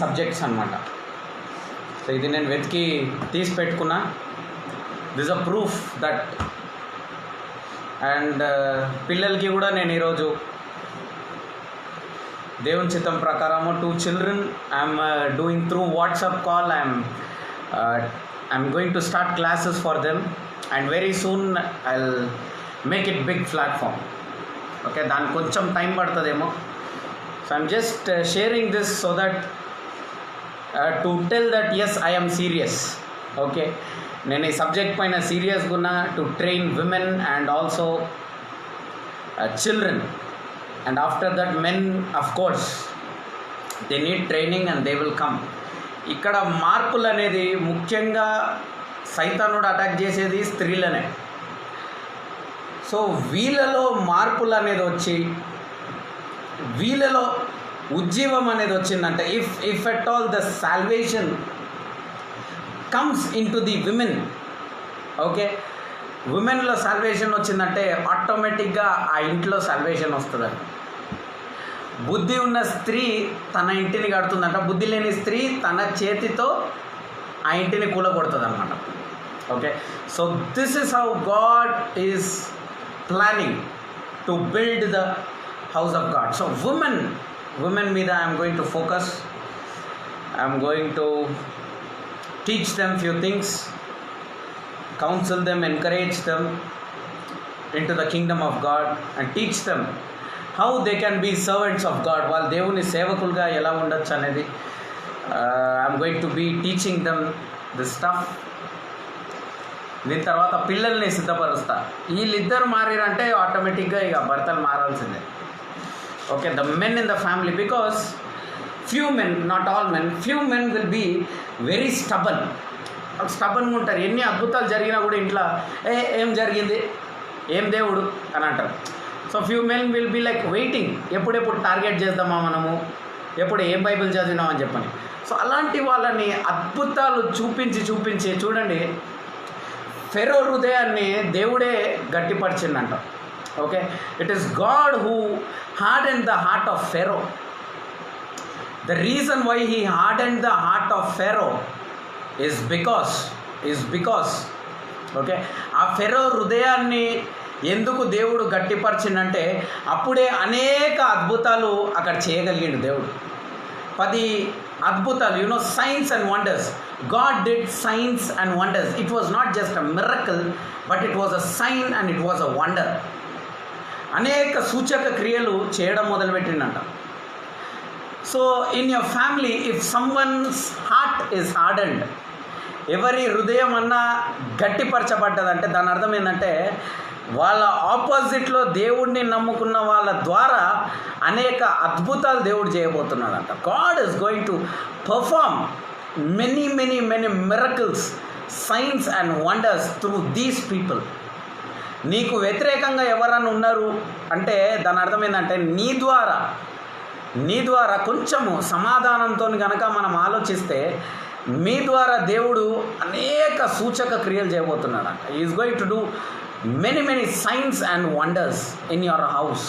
Subjects అనమాట. So ఇది నేను వెతికి తీసి పెట్టుకున్నా. This a proof that. And పిల్లలకి కూడా నేను ఈరోజు దేవుని చిత్తం ప్రకారము 2 children I'm doing through WhatsApp call. I'm going to start classes for them and very soon I will make it big platform. Okay, దానికి కొంచెం టైం పడుతుందేమో. So I'm just sharing this so that to tell that yes I am serious. Okay, నేను ఈ subject పైన సీరియస్గా ఉన్నా to train women and also children and after that men of course they need training and they will come. ఇక్కడ మార్పులు అనేది ముఖ్యంగా సైతానుడు attack చేసేది స్త్రీలనే. సో వీళ్ళలో మార్పులు అనేది వచ్చి వీళ్ళలో ఉజ్జీవం అనేది వచ్చిందంటే if at all the salvation comes in to the women. Okay, విమెన్లో సాల్వేషన్ వచ్చిందంటే ఆటోమేటిక్గా ఆ ఇంట్లో సాల్వేషన్ వస్తుందండి. బుద్ధి ఉన్న స్త్రీ తన ఇంటిని కడుతుందంట, బుద్ధి లేని స్త్రీ తన చేతితో ఆ ఇంటిని కూలగొడుతుంది అనమాట. Okay, so this is how God is planning to build the house of God. So women మీద I am going to focus. I am going to teach them few things, counsel them, encourage them into the kingdom of God and teach them how they can be servants of God. వాళ్ళు దేవుని సేవకులుగా ఎలా ఉండొచ్చు అనేది I am going to be teaching them this stuff. దీని తర్వాత పిల్లల్ని సిద్ధపరుస్తా. వీళ్ళిద్దరు మారారంటే ఆటోమేటిక్గా ఇక భర్తలు మారాల్సిందే. Okay, the men in the family, because few men, not all men, few men will be very stubborn. స్టబన్గా ఉంటారు. ఎన్ని అద్భుతాలు జరిగినా కూడా ఇంట్లో ఏం జరిగింది, ఏం దేవుడు అని అంటారు. So few men will be like waiting, ఎప్పుడెప్పుడు టార్గెట్ చేద్దామా మనము, ఎప్పుడు ఏం బైబిల్ చదివినామని చెప్పని. సో అలాంటి వాళ్ళని అద్భుతాలు చూపించి చూడండి, ఫెరో హృదయాన్ని దేవుడే గట్టిపరిచిందంట. Okay, it is God who hardened the heart of Pharaoh. The reason why he hardened the heart of Pharaoh is because okay, ఆ ఫెరో హృదయాన్ని ఎందుకు దేవుడు గట్టిపరిచిందంటే అప్పుడే అనేక అద్భుతాలు అక్కడ చేయగలిగిండు దేవుడు. 10 అద్భుతాలు, signs and wonders. God did signs and wonders. It was not just a miracle, but it was a sign and it was a wonder. అనేక సూచక క్రియలు చేయడం మొదలుపెట్టిండంట. So in your family if someone's heart is hardened, ఎవరి హృదయం అన్నా గట్టిపరచబడ్డదంటే దాని అర్థం ఏంటంటే వాళ్ళ ఆపోజిట్లో దేవుడిని నమ్ముకున్న వాళ్ళ ద్వారా అనేక అద్భుతాలు దేవుడు చేయబోతున్నాడంట. God is going to perform many miracles, signs and wonders through these people. నీకు వ్యతిరేకంగా ఎవరన్నా ఉన్నారు అంటే దాని అర్థం ఏంటంటే నీ ద్వారా కొంచెము సమాధానంతో కనుక మనం ఆలోచిస్తే మీ ద్వారా దేవుడు అనేక సూచక క్రియలు చేయబోతున్నాడు. Is going to do many signs and wonders in your house.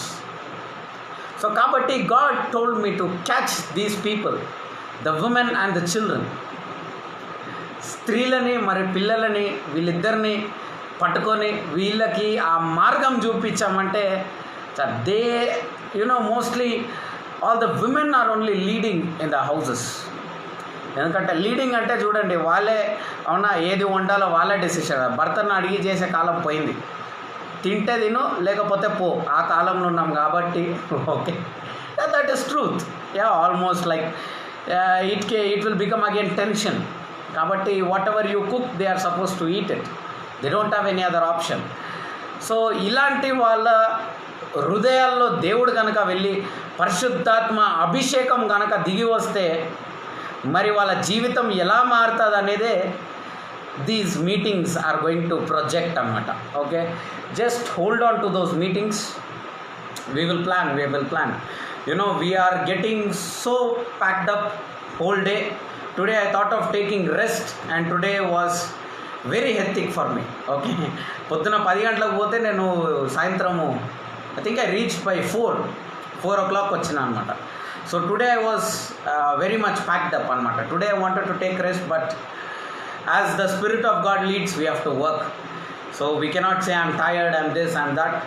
So కాబట్టి God told me to catch these people, the women and the children. స్త్రీలని మరి పిల్లలని వీళ్ళిద్దరిని పట్టుకొని వీళ్ళకి ఆ మార్గం చూపించామంటే they mostly all the women are only leading in the houses. ఎందుకంటే లీడింగ్ అంటే చూడండి, వాళ్ళే అవునా ఏది వండాలో వాళ్ళే డెసిషన్. భర్తను అడిగి చేసే కాలం పోయింది. తింటే తిను లేకపోతే పో, ఆ కాలంలో ఉన్నాం కాబట్టి. Okay, that is truth. Almost like it will become again tension. కాబట్టి whatever you cook they are suppose to eat it. They don't have any other option. So ఇలాంటి వాళ్ళ హృదయాల్లో దేవుడు కనుక వెళ్ళి పరిశుద్ధాత్మ అభిషేకం కనుక దిగి వస్తే మరి వాళ్ళ జీవితం ఎలా మారుతుంది అనేదే these meetings are going to project అన్నమాట. Okay, just hold on to those meetings. we will plan. We are getting so packed up whole day. Today I thought of taking rest and today was very hectic for me. Okay, పొద్దున 10 గంటలకు పోతే నేను సాయంత్రము I think I reach by 4 o'clock వచ్చిన అనమాట. So today I was very much packed up అనమాట. Today I wanted to take rest, but as the spirit of God leads we have to work. So we cannot say I'm tired, I'm this, I'm that.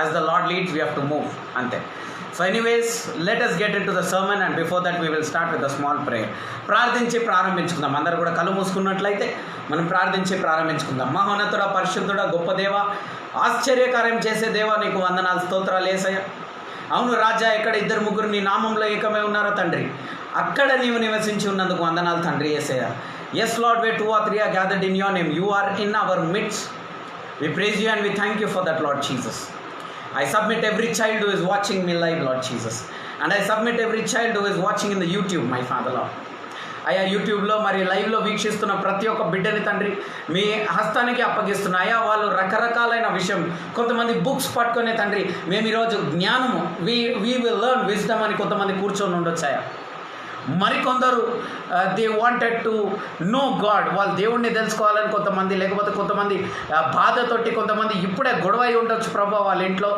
As the Lord leads we have to move, అంతే. So anyways, let us get into the sermon, and before that we will start with a small prayer. ప్రార్థించి ప్రారంభించుకుందాం. అందరూ కూడా కళ్ళు మూసుకున్నట్లయితే మనం ప్రార్థించి ప్రారంభించుకుందాం. మహోన్నతుడ, పరిశుద్ధుడ, గొప్ప దేవ, ఆశ్చర్యకార్యం చేసే దేవ, నీకు వందనాలు, స్తోత్రాలు యేసయ్య. అవును రాజా, ఎక్కడ ఇద్దరు ముగ్గురు నీ నామంలో ఏకమై ఉన్నారో తండ్రి, అక్కడ నీవు నివసించి ఉన్నందుకు వందనాలు తండ్రి Yesayya. Yes Lord, where 2 or 3 are gathered in your name, you are in our midst. We praise you and we thank you for that, Lord Jesus. I submit every child who is watching me live, Lord Jesus, and I submit every child who is watching in the YouTube, my Father, Lord. అయ్యా, యూట్యూబ్లో మరి లైవ్లో వీక్షిస్తున్న ప్రతి ఒక్క బిడ్డని తండ్రి మీ హస్తానికి అప్పగిస్తున్నా. అయ్యా, వాళ్ళు రకరకాలైన విషయం, కొంతమంది బుక్స్ పట్టుకునే తండ్రి, మేము ఈరోజు జ్ఞానము వీ విల్ లెర్న్ విజ్డమ్ అని కొంతమంది కూర్చొని ఉండొచ్చాయా. మరికొందరు they wanted to know God, వాళ్ళు దేవుణ్ణి తెలుసుకోవాలని కొంతమంది, లేకపోతే కొంతమంది బాధతోటి, కొంతమంది ఇప్పుడే గొడవ అయి ఉండొచ్చు ప్రభా వాళ్ళ ఇంట్లో,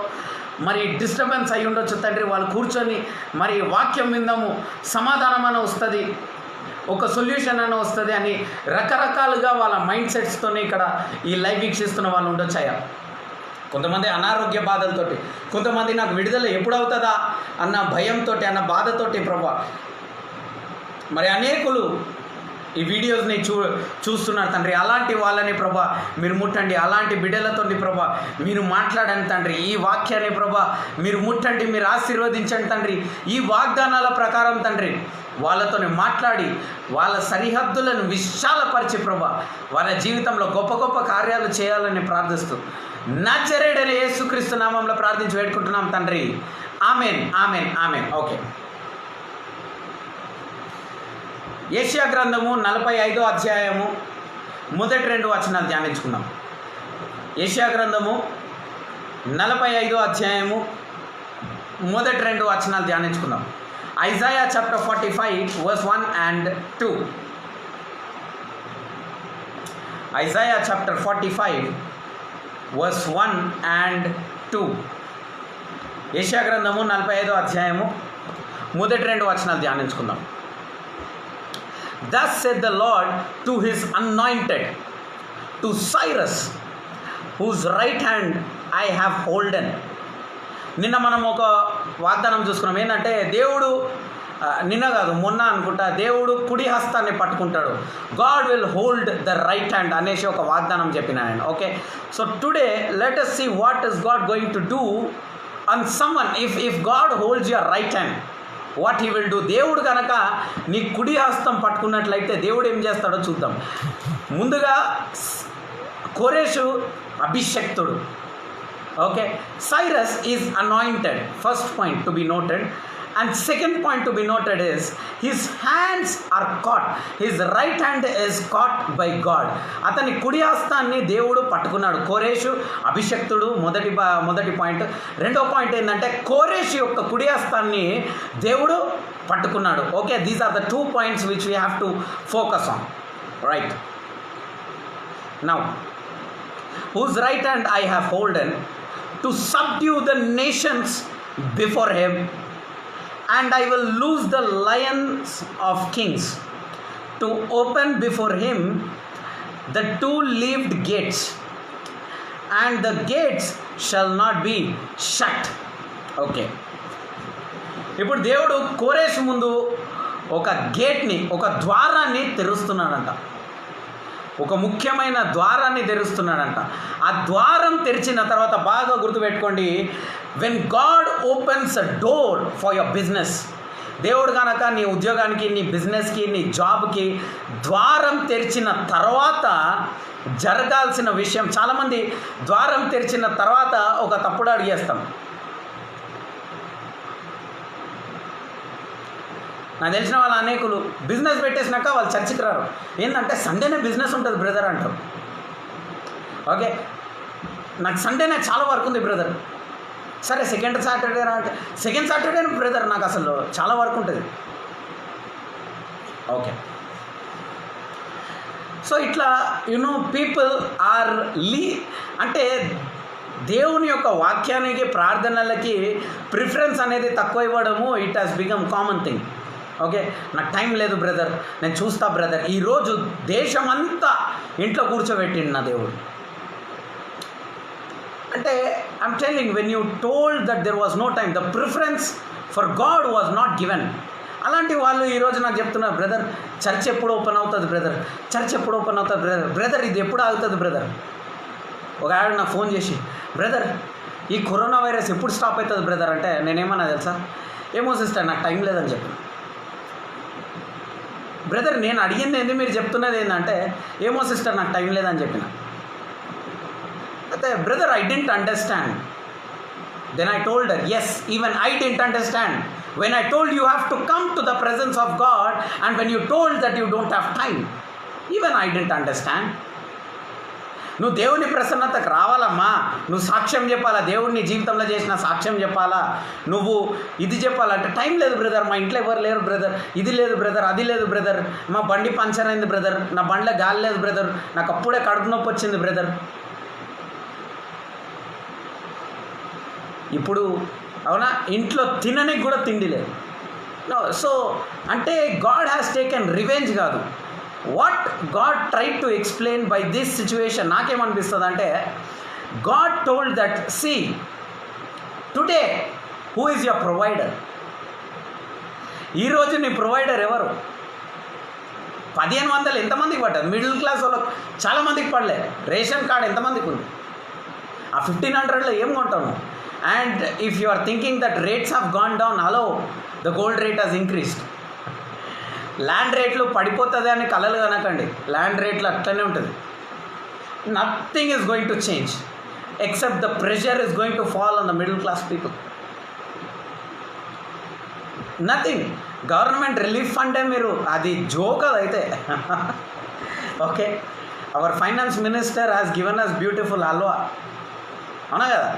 మరి డిస్టర్బెన్స్ అయి ఉండొచ్చు తండ్రి. వాళ్ళు కూర్చొని మరి వాక్యం విందాము, సమాధానం అని వస్తుంది, ఒక సొల్యూషన్ అని వస్తుంది అని రకరకాలుగా వాళ్ళ మైండ్ సెట్స్తోనే ఇక్కడ ఈ లైవ్ వీక్షిస్తున్న వాళ్ళు ఉండొచ్చాయా. కొంతమంది అనారోగ్య బాధలతోటి, కొంతమంది నాకు విడుదల ఎప్పుడవుతుందా అన్న భయంతో, అన్న బాధతోటి ప్రభా మరి అనేకులు ఈ వీడియోస్ని చూస్తున్నారు తండ్రి. అలాంటి వాళ్ళని ప్రభా మీరు ముట్టండి. అలాంటి బిడ్డలతోటి ప్రభా మీరు మాట్లాడండి తండ్రి. ఈ వాక్యాన్ని ప్రభా మీరు ముట్టండి, మీరు ఆశీర్వదించండి తండ్రి. ఈ వాగ్దానాల ప్రకారం తండ్రి వాళ్ళతోనే మాట్లాడి వాళ్ళ సరిహద్దులను విశాలపరిచి ప్రభా వాళ్ళ జీవితంలో గొప్ప గొప్ప కార్యాలు చేయాలని ప్రార్థిస్తూ నజరేయుడైన యేసుక్రీస్తు నామంలో ప్రార్థించి వేడుకుంటున్నాం తండ్రి. Amen, amen, amen. ఓకే, యెషయా గ్రంథము 45వ అధ్యాయము మొదటి 2 వచనాలు ధ్యానించుకుందాం. యెషయా గ్రంథము 45వ అధ్యాయము మొదటి 2 వచనాలు ధ్యానించుకుందాం. Isaiah chapter 45 verse 1 and 2. Isaiah chapter 45 verse 1 and 2. యెషయా గ్రంథము 45వ అధ్యాయము మొదటి 2 వచనాలు ధ్యానించుకుందాం. Thus said the Lord to his anointed, to Cyrus, whose right hand I have holden. నిన్న మనం ఒక వాగ్దానం చూసుకున్నాం. ఏంటంటే దేవుడు నిన్న కాదు మొన్న అనుకుంటా, దేవుడు కుడి హస్తాన్ని పట్టుకుంటాడు. God will hold the right hand అనేసి ఒక వాగ్దానం చెప్పిన నేను. Okay, so today let us see what is God going to do on someone. If God holds your right hand, what he will do. దేవుడు కనుక నీ కుడి హస్తం పట్టుకున్నట్లయితే దేవుడు ఏం చేస్తాడో చూద్దాం. ముందుగా కోరేషు అభిషక్తుడు. Okay, Cyrus is anointed, first point to be noted. And second point to be noted is his hands are caught. His right hand is caught by God. అతని కుడి హస్తాన్ని దేవుడు పట్టుకున్నాడు. కోరేషు అభిషక్తుడు మొదటి పాయింట్. రెండో పాయింట్ ఏంటంటే కోరేషు యొక్క కుడి హస్తాన్ని దేవుడు పట్టుకున్నాడు. Okay, these are the 2 points which we have to focus on. Right. Now, whose right hand I have holden to subdue the nations before him, and I will loose the lions of kings, to open before him the 2-leaved gates, and the gates shall not be shut. Okay, ఇప్పుడు దేవుడు కోరేషు ముందు ఒక గేట్ని, ఒక ద్వారాన్ని తెరుస్తున్నాడంట. ఒక ముఖ్యమైన ద్వారాన్ని తెరుస్తున్నాడంట. ఆ ద్వారం తెరిచిన తర్వాత బాగా గుర్తుపెట్టుకోండి, when God opens a door for your business, దేవుడు కనుక నీ ఉద్యోగానికి, నీ బిజినెస్కి, నీ జాబ్కి ద్వారం తెరిచిన తర్వాత జరగాల్సిన విషయం, చాలామంది ద్వారం తెరిచిన తర్వాత ఒక తప్పుడు అడిగేస్తాం. నాకు తెలిసిన వాళ్ళ అనేకులు బిజినెస్ పెట్టేసినాక వాళ్ళు చర్చికి రారు. ఏంటంటే సండేనే బిజినెస్ ఉంటుంది బ్రదర్ అంటారు. ఓకే, నాకు సండేనే చాలా వర్క్ ఉంది బ్రదర్. సరే సెకండ్ సాటర్డే బ్రదర్ నాకు అసలు చాలా వర్క్ ఉంటుంది. ఓకే, సో ఇట్లా పీపుల్ ఆర్ అంటే దేవుని యొక్క వాక్యానికి, ప్రార్థనలకి ప్రిఫరెన్స్ అనేది తక్కువ ఇవ్వడము it has become common thing. Okay, నాకు టైం లేదు బ్రదర్, నేను చూస్తా బ్రదర్. ఈరోజు దేశమంతా ఇంట్లో కూర్చోబెట్టిండు నా దేవుడు. అంటే I'm telling, when you told that there was no time, the preference for God was not given. అలాంటి వాళ్ళు ఈరోజు నాకు చెప్తున్నారు, బ్రదర్ చర్చ్ ఎప్పుడు ఓపెన్ అవుతుంది బ్రదర్, చర్చ్ ఎప్పుడు ఓపెన్ అవుతుంది బ్రదర్, బ్రదర్ ఇది ఎప్పుడు ఆగుతుంది బ్రదర్. ఒక ఆవిడ నాకు ఫోన్ చేసి, బ్రదర్ ఈ కరోనా వైరస్ ఎప్పుడు స్టాప్ అవుతుంది బ్రదర్ అంటే, నేనేమన్నా తెలుసా, ఏమో సిస్టర్ నాకు టైం లేదని చెప్పిన. బ్రదర్ నేను అడిగింది ఏంది, మీరు చెప్తున్నది ఏంటంటే, ఏమో సిస్టర్ నాకు టైం లేదని చెప్పిన. అయితే brother I didn't understand. Then I told her, yes even I didn't understand when I told you have to come to the presence of God, and when you told that you don't have time, even I didn't understand. నువ్వు దేవుని ప్రసన్నతకు రావాలమ్మా, నువ్వు సాక్ష్యం చెప్పాలా, దేవుడిని జీవితంలో చేసిన సాక్ష్యం చెప్పాలా, నువ్వు ఇది చెప్పాలంటే టైం లేదు బ్రదర్, మా ఇంట్లో ఎవరు లేరు బ్రదర్, ఇది లేదు బ్రదర్, అది లేదు బ్రదర్, మా బండి పంచర్ అయింది బ్రదర్, నా బండిలో గాలి లేదు బ్రదర్, నాకు అప్పుడే కడుపు నొప్పి వచ్చింది బ్రదర్. ఇప్పుడు అవునా, ఇంట్లో తిననికి కూడా తిండి లేదు. సో అంటే గాడ్ హ్యాస్ టేకెన్ రివెంజ్ కాదు. What God tried to explain by this situation నాకేమనిపిస్తుంది అంటే, God told that see today who is your provider. ఈరోజు నీ ప్రొవైడర్ ఎవరు? 1500 ఎంతమందికి పడ్డది? మిడిల్ క్లాస్ వాళ్ళకి చాలామందికి పడలేదు. రేషన్ కార్డ్ ఎంతమందికి ఉంది? ఆ 1500లో ఏం కొంటాను? And if you are thinking that rates have gone down, hello, the gold rate has increased. Land రేట్లు పడిపోతుంది అని కలలు కనకండి, ల్యాండ్ రేట్లు అట్లనే ఉంటుంది. Nothing is going to change except the pressure is going to fall on the middle class people. Nothing. Government relief ఫండే మీరు అది జోక్ అదైతే. Okay, our finance minister has given us beautiful halwa, అవునా కదా?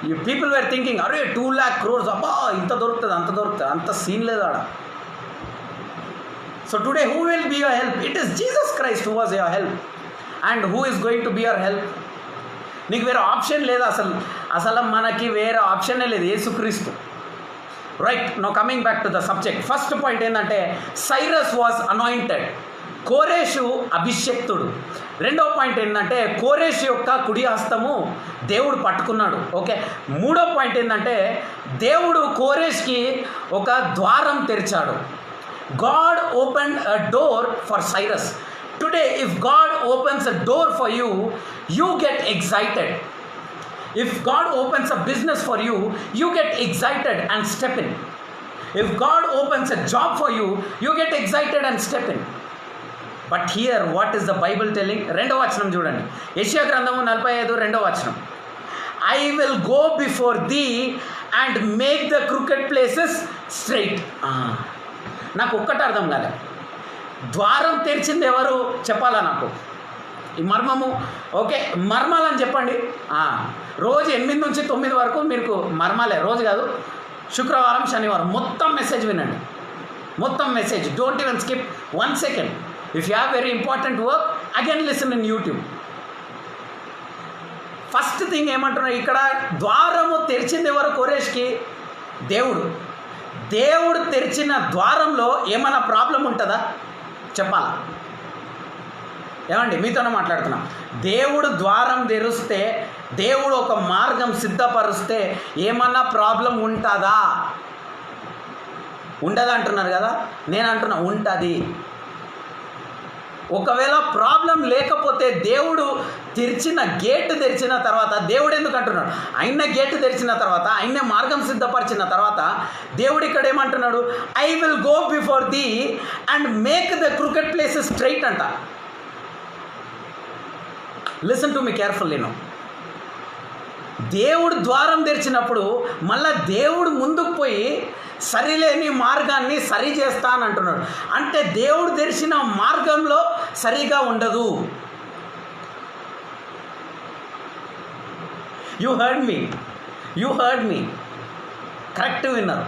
ఈ పీపుల్ వేర్ థింకింగ్, అరే 2 lakh crores, అబ్బా ఇంత దొరుకుతుంది అంత దొరుకుతుంది, అంత సీన్ లేదు ఆడ. So today who will be your help? It is Jesus Christ who was your help. And who is going to be your help? నీకు వేరే ఆప్షన్ లేదు, అసలు మనకి వేరే ఆప్షనే లేదు, యేసుక్రీస్తు. Right, no coming back to the subject. First point ఏంటంటే, సైరస్ వాజ్ అనాయింటెడ్, కోరేషు అభిషక్తుడు. రెండో పాయింట్ ఏంటంటే, కోరేషు యొక్క కుడి హస్తము దేవుడు పట్టుకున్నాడు. ఓకే, మూడో పాయింట్ ఏంటంటే, దేవుడు కోరేష్కి ఒక ద్వారం తెరిచాడు. God opened a door for Cyrus. Today if God opens a door for you, you get excited. If God opens a business for you, you get excited and step in. If God opens a job for you, you get excited and step in. But here what is the Bible telling? రెండవ వచనం చూడండి, యెషయా గ్రంథము 45 రెండవ వచనం. I will go before thee and make the crooked places straight. నాకు ఒక్కటి అర్థం కాలే, ద్వారం తెరిచింది ఎవరు చెప్పాలా నాకు ఈ మర్మము? ఓకే, మర్మాలని చెప్పండి. రోజు 8 నుంచి 9 వరకు మీకు మర్మాలే, రోజు కాదు, శుక్రవారం శనివారం మొత్తం మెసేజ్ వినండి, మొత్తం message. Don't even skip 1 second. If you have very important work, again listen in YouTube. First thing ఏమంటున్నారు ఇక్కడ, ద్వారము తెరిచింది ఎవరు కోరేష్కి? దేవుడు. దేవుడు తెరిచిన ద్వారంలో ఏమైనా ప్రాబ్లం ఉంటుందా చెప్పాలా? ఏమండి, మీతోనే మాట్లాడుతున్నాం. దేవుడు ద్వారం తెరిస్తే, దేవుడు ఒక మార్గం సిద్ధపరుస్తే ఏమన్నా ప్రాబ్లం ఉంటుందా? ఉండదు అంటున్నారు కదా, నేను అంటున్నా ఉంటుంది. ఒకవేళ ప్రాబ్లం లేకపోతే దేవుడు తెరిచిన గేట్ తెరిచిన తర్వాత, దేవుడు ఎందుకు అంటున్నాడు, ఆయన గేట్ తెరిచిన తర్వాత, ఆయన మార్గం సిద్ధపరిచిన తర్వాత దేవుడు ఇక్కడ ఏమంటున్నాడు, I will go before thee and make the crooked places straight అంట. Listen to me carefully no. దేవుడు ద్వారం తెరిచినప్పుడు మళ్ళా దేవుడు ముందుకు పోయి సరిలేని మార్గాన్ని సరి చేస్తాను అంటున్నాడు. అంటే దేవుడు తెరిచిన మార్గంలో సరిగా ఉండదు. యూ హర్డ్ మీ కరెక్ట్ విన్నారు.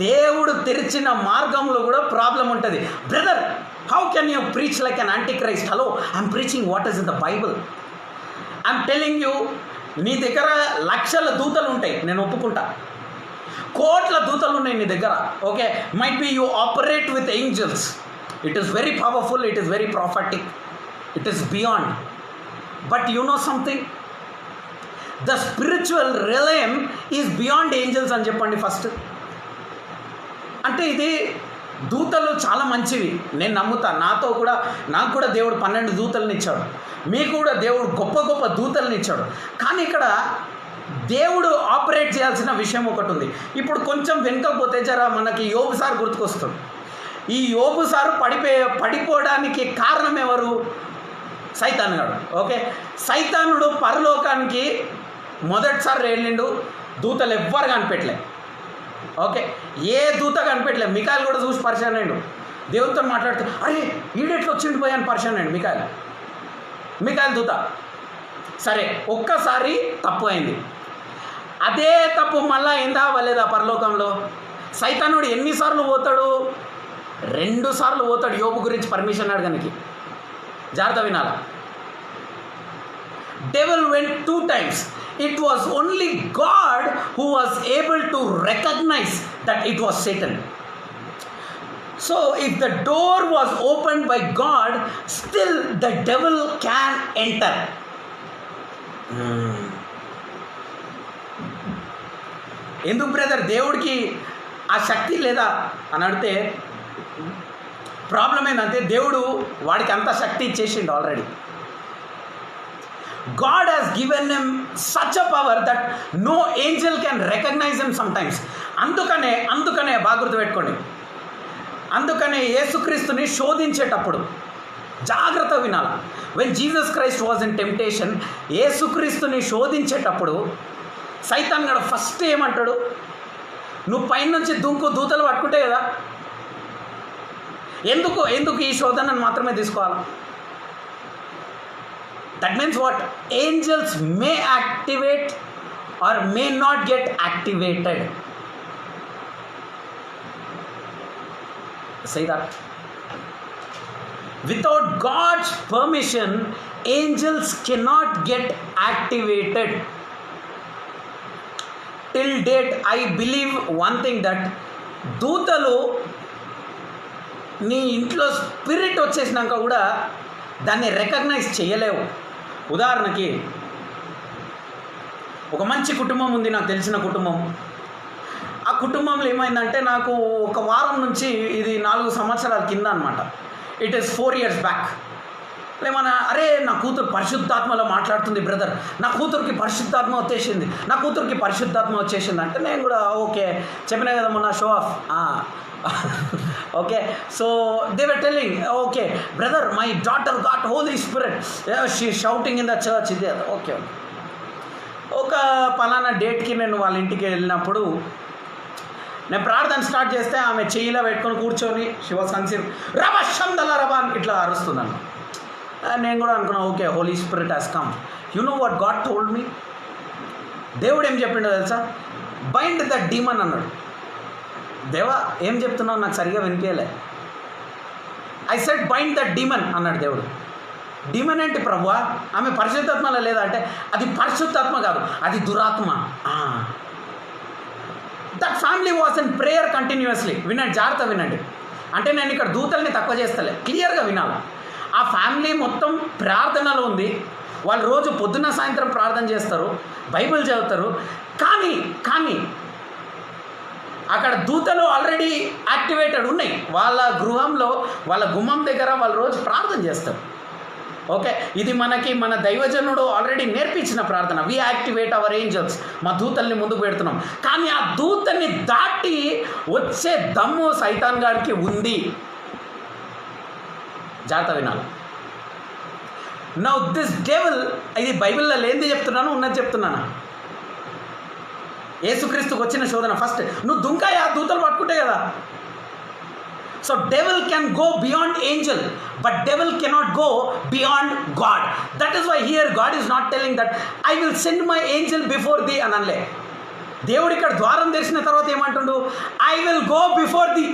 దేవుడు తెరిచిన మార్గంలో కూడా ప్రాబ్లం ఉంటుంది. Brother, how can you preach like an anti Christ? Hello, I'm preaching what is in the Bible. I'm telling you, నీ దగ్గర లక్షల దూతలు ఉంటాయి, నేను ఒప్పుకుంటా. కోట్ల దూతలు ఉన్నాయి నీ దగ్గర. Okay, might be you operate with angels. It is very powerful, it is very prophetic, it is beyond. But you know something, the spiritual realm is beyond angels అని చెప్పండి ఫస్ట్. అంటే ఇది దూతలు చాలా మంచివి, నేను నమ్ముతా. నాకు కూడా దేవుడు 12 దూతలను ఇచ్చాడు, మీకు కూడా దేవుడు గొప్ప గొప్ప దూతలను ఇచ్చాడు. కానీ ఇక్కడ దేవుడు ఆపరేట్ చేయాల్సిన విషయం ఒకటి ఉంది. ఇప్పుడు కొంచెం వెనుకపోతే జర మనకి యోబు సార్ గుర్తుకొస్తాడు. ఈ యోబు సారు పడిపోవడానికి కారణం ఎవరు? సైతాను గాడు. ఓకే, సైతానుడు పరలోకానికి మొదటిసారి వెళ్ళిండు, దూతలు ఎవ్వరు కనిపెట్టలే. ఓకే, ఏ దూత కనిపెట్టలే. మికాయల్ కూడా చూసి పరిచయం అయ్యిండు, దేవుడితో మాట్లాడుతూ అరే ఈడెట్లు వచ్చిండు పోయి అని పరిచయం అయ్యిండు మికాయల్ దూత. సరే, ఒక్కసారి తప్పు అయింది, అదే తప్పు మళ్ళా ఏందా అవ్వలేదా పరలోకంలో? సైతానుడు ఎన్నిసార్లు పోతాడు? 2 సార్లు పోతాడు యోబు గురించి పర్మిషన్ అడగడానికి. జాగ్రత్త వినాల. Devil went 2 times. It was only God who was able to recognize that it was Satan. So if the door was opened by God, still the devil can enter. ఎందుకు బ్రదర్ దేవుడికి ఆ శక్తి లేదా అని అడిగితే problem ఏంటంటే దేవుడు వాడికి అంత శక్తి ఇచ్చేసిండు already. God has given him such a power that no angel can recognize him sometimes. అందుకనే బాగా గుర్తుపెట్టుకోండి, అందుకనే యేసుక్రీస్తుని శోధించేటప్పుడు జాగ్రత్త వినాలి. When Jesus Christ was in temptation, యేసుక్రీస్తుని శోధించేటప్పుడు సైతాన్ గడు ఫస్ట్ ఏమంటాడు? నువ్వు పైనుంచి దూతలు పట్టుకుంటే కదా, ఎందుకు ఈ శోధనను మాత్రమే తీసుకోవాలా? That means what? Angels may activate or may not get activated. సై that without God's permission, angels cannot get activated. Till date, I believe one thing, that దూతలు నీ ఇంట్లో స్పిరిట్ వచ్చేసినాక కూడా దాన్ని రికగ్నైజ్ చేయలేవు. ఉదాహరణకి ఒక మంచి కుటుంబం ఉంది, నాకు తెలిసిన కుటుంబం. ఆ కుటుంబంలో ఏమైందంటే, నాకు ఒక వారం నుంచి, ఇది 4 సంవత్సరాల కింద అనమాట, ఇట్ ఈస్ 4 years బ్యాక్, ఏమన్నా అరే నా కూతురు పరిశుద్ధాత్మలో మాట్లాడుతుంది బ్రదర్, నా కూతురికి పరిశుద్ధాత్మ వచ్చేసింది అంటే నేను కూడా ఓకే చెప్పినా కదా మొన్న show off. Okay, so they were telling okay brother my daughter got Holy Spirit, she shouting in the church. ఇది ఓకే, ఒక పలానా డేట్కి నేను వాళ్ళ ఇంటికి వెళ్ళినప్పుడు నేను ప్రార్థన స్టార్ట్ చేస్తే ఆమె చెయ్యిలో పెట్టుకొని కూర్చొని శివ సంసిర్ రబా రబాన్ ఇట్లా అరుస్తున్నాను. నేను కూడా అనుకున్నాను okay Holy Spirit has come. You know what God told me? దేవుడు ఏం చెప్పిండో తెలుసా? బైండ్ ద డీమన్ అన్నాడు. దేవా ఏం చెప్తున్నావు నాకు సరిగా వినిపించలే. I said bind the demon అన్నాడు దేవుడు. డీమన్ ఏంటి ప్రభువా? ఆమె పరిశుద్ధాత్మలో లేదా అంటే, అది పరిశుద్ధాత్మ కాదు, అది దురాత్మ. That family was in prayer continuously. వినండి, జాగ్రత్త వినండి. అంటే నేను ఇక్కడ దూతల్ని తక్కువ చేస్తలే, క్లియర్గా వినాలి. ఆ ఫ్యామిలీ మొత్తం ప్రార్థనలో ఉంది. వాళ్ళు రోజు పొద్దున్న సాయంత్రం ప్రార్థన చేస్తారు, బైబిల్ చదువుతారు. కానీ అక్కడ దూతలు ఆల్రెడీ యాక్టివేటెడ్ ఉన్నాయి. వాళ్ళ గృహంలో, వాళ్ళ గుమ్మం దగ్గర వాళ్ళు రోజు ప్రార్థన చేస్తారు. ఓకే, ఇది మన దైవజనుడు ఆల్రెడీ నేర్పించిన ప్రార్థన. వి యాక్టివేట్ అవర్ ఏంజల్స్. మా దూతల్ని ముందుకు పెడుతున్నాం. కానీ ఆ దూతల్ని దాటి వచ్చే దమ్ము సైతాన్ గారికి ఉంది. జాగ్రత్త వినాలి. నౌ దిస్ డెవిల్, ఇది బైబిల్లో లేనిది చెప్తున్నాను, ఉన్నది చెప్తున్నాను. యేసుక్రీస్తుకు వచ్చిన శోధన ఫస్ట్ నువ్వు దుంకాయ దూతలు పట్టుకుంటే కదా. So devil can go beyond angel, but devil cannot go beyond God. That is why here God is not telling that I will send my angel before thee అని అనలే. దేవుడు ఇక్కడ ద్వారం తెరిచిన తర్వాత ఏమంటుండు? I will go before thee.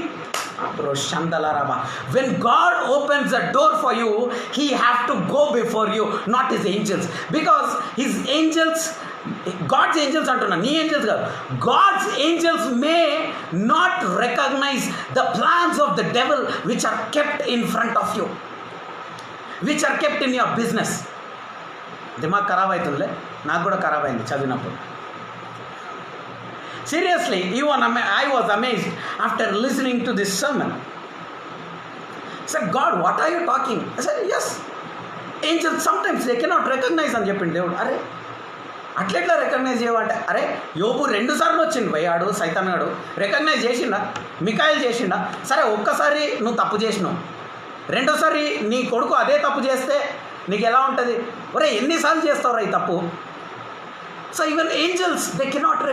When God opens a door for you, he have to go before you, not his angels, because his angels, God's angels అంటున్నా, నీ angels కాదు, God's angels may not recognize the plans of the devil which are kept in front of you, which are kept in your business. దిమాగ్ ఖరాబ్ అవుతుందిలే, నాకు కూడా ఖరాబ్ అయింది చదివినప్పుడు. Seriously, I was amazed after listening to this sermon. I said, God, what are you talking? I said, yes, angels sometimes they cannot recognize అని చెప్పింది దేవుడు. అరే అట్లెట్లా రికగ్నైజ్ చేయమంటే, అరే యోబు 2 సార్లు వచ్చిండు వయ్యాడు సైతాన్గాడు, రికగ్నైజ్ చేసిండా? మికాయిల్ చేసిండా? సరే ఒక్కసారి నువ్వు తప్పు చేసినావు, రెండోసారి నీ కొడుకు అదే తప్పు చేస్తే నీకు ఎలా ఉంటుంది? ఒరే ఎన్నిసార్లు చేస్తావురా ఈ తప్పు? So even angels they cannot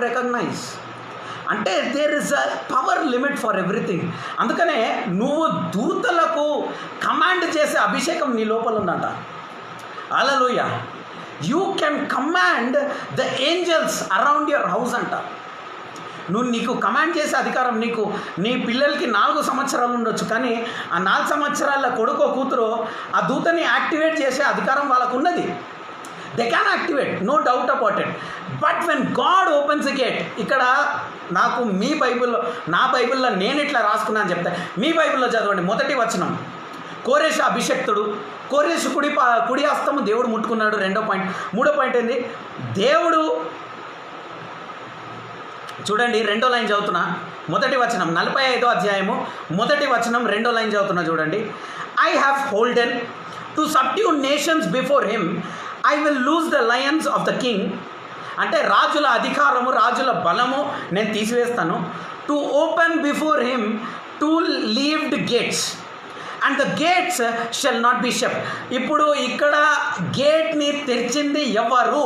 recognize. అంటే there is a power limit for everything. అందుకనే నువ్వు దూతలకు కమాండ్ చేసే అభిషేకం నీ లోపల ఉందంట. Hallelujah. You can command the angels around your house అంట. నీకు కమాండ్ చేసే అధికారం, నీ పిల్లలకి 4 సంవత్సరాలు ఉండొచ్చు, కానీ ఆ 4 సంవత్సరాల కొడుకో కూతురో ఆ దూతని యాక్టివేట్ చేసే అధికారం వాళ్ళకు ఉన్నది. They can activate, no doubt about it. But when God opens a gate, ఇక్కడ నాకు మీ బైబిల్లో, నా బైబిల్లో నేను ఇట్లా రాసుకున్నాను అని చెప్తే, మీ బైబిల్లో చదవండి. 1వ వచనం, కోరేషు అభిషక్తుడు, కోరేషు కుడి హస్తము దేవుడు ముట్టుకున్నాడు. 2వ పాయింట్. 3వ పాయింట్ ఏంది? దేవుడు చూడండి, 2వ లైన్ చదువుతున్నా, 1వ వచనం, 45వ అధ్యాయము 1వ వచనం 2వ లైన్ చదువుతున్నా చూడండి. I have holden to subdue nations before him, I will loose the lions of the king. అంటే రాజుల అధికారము, రాజుల బలము నేను తీసివేస్తాను. To open before him to leaved gates and the gates shall not be shut. ఇప్పుడు ఇక్కడ గేట్ని తెరిచింది ఎవరు?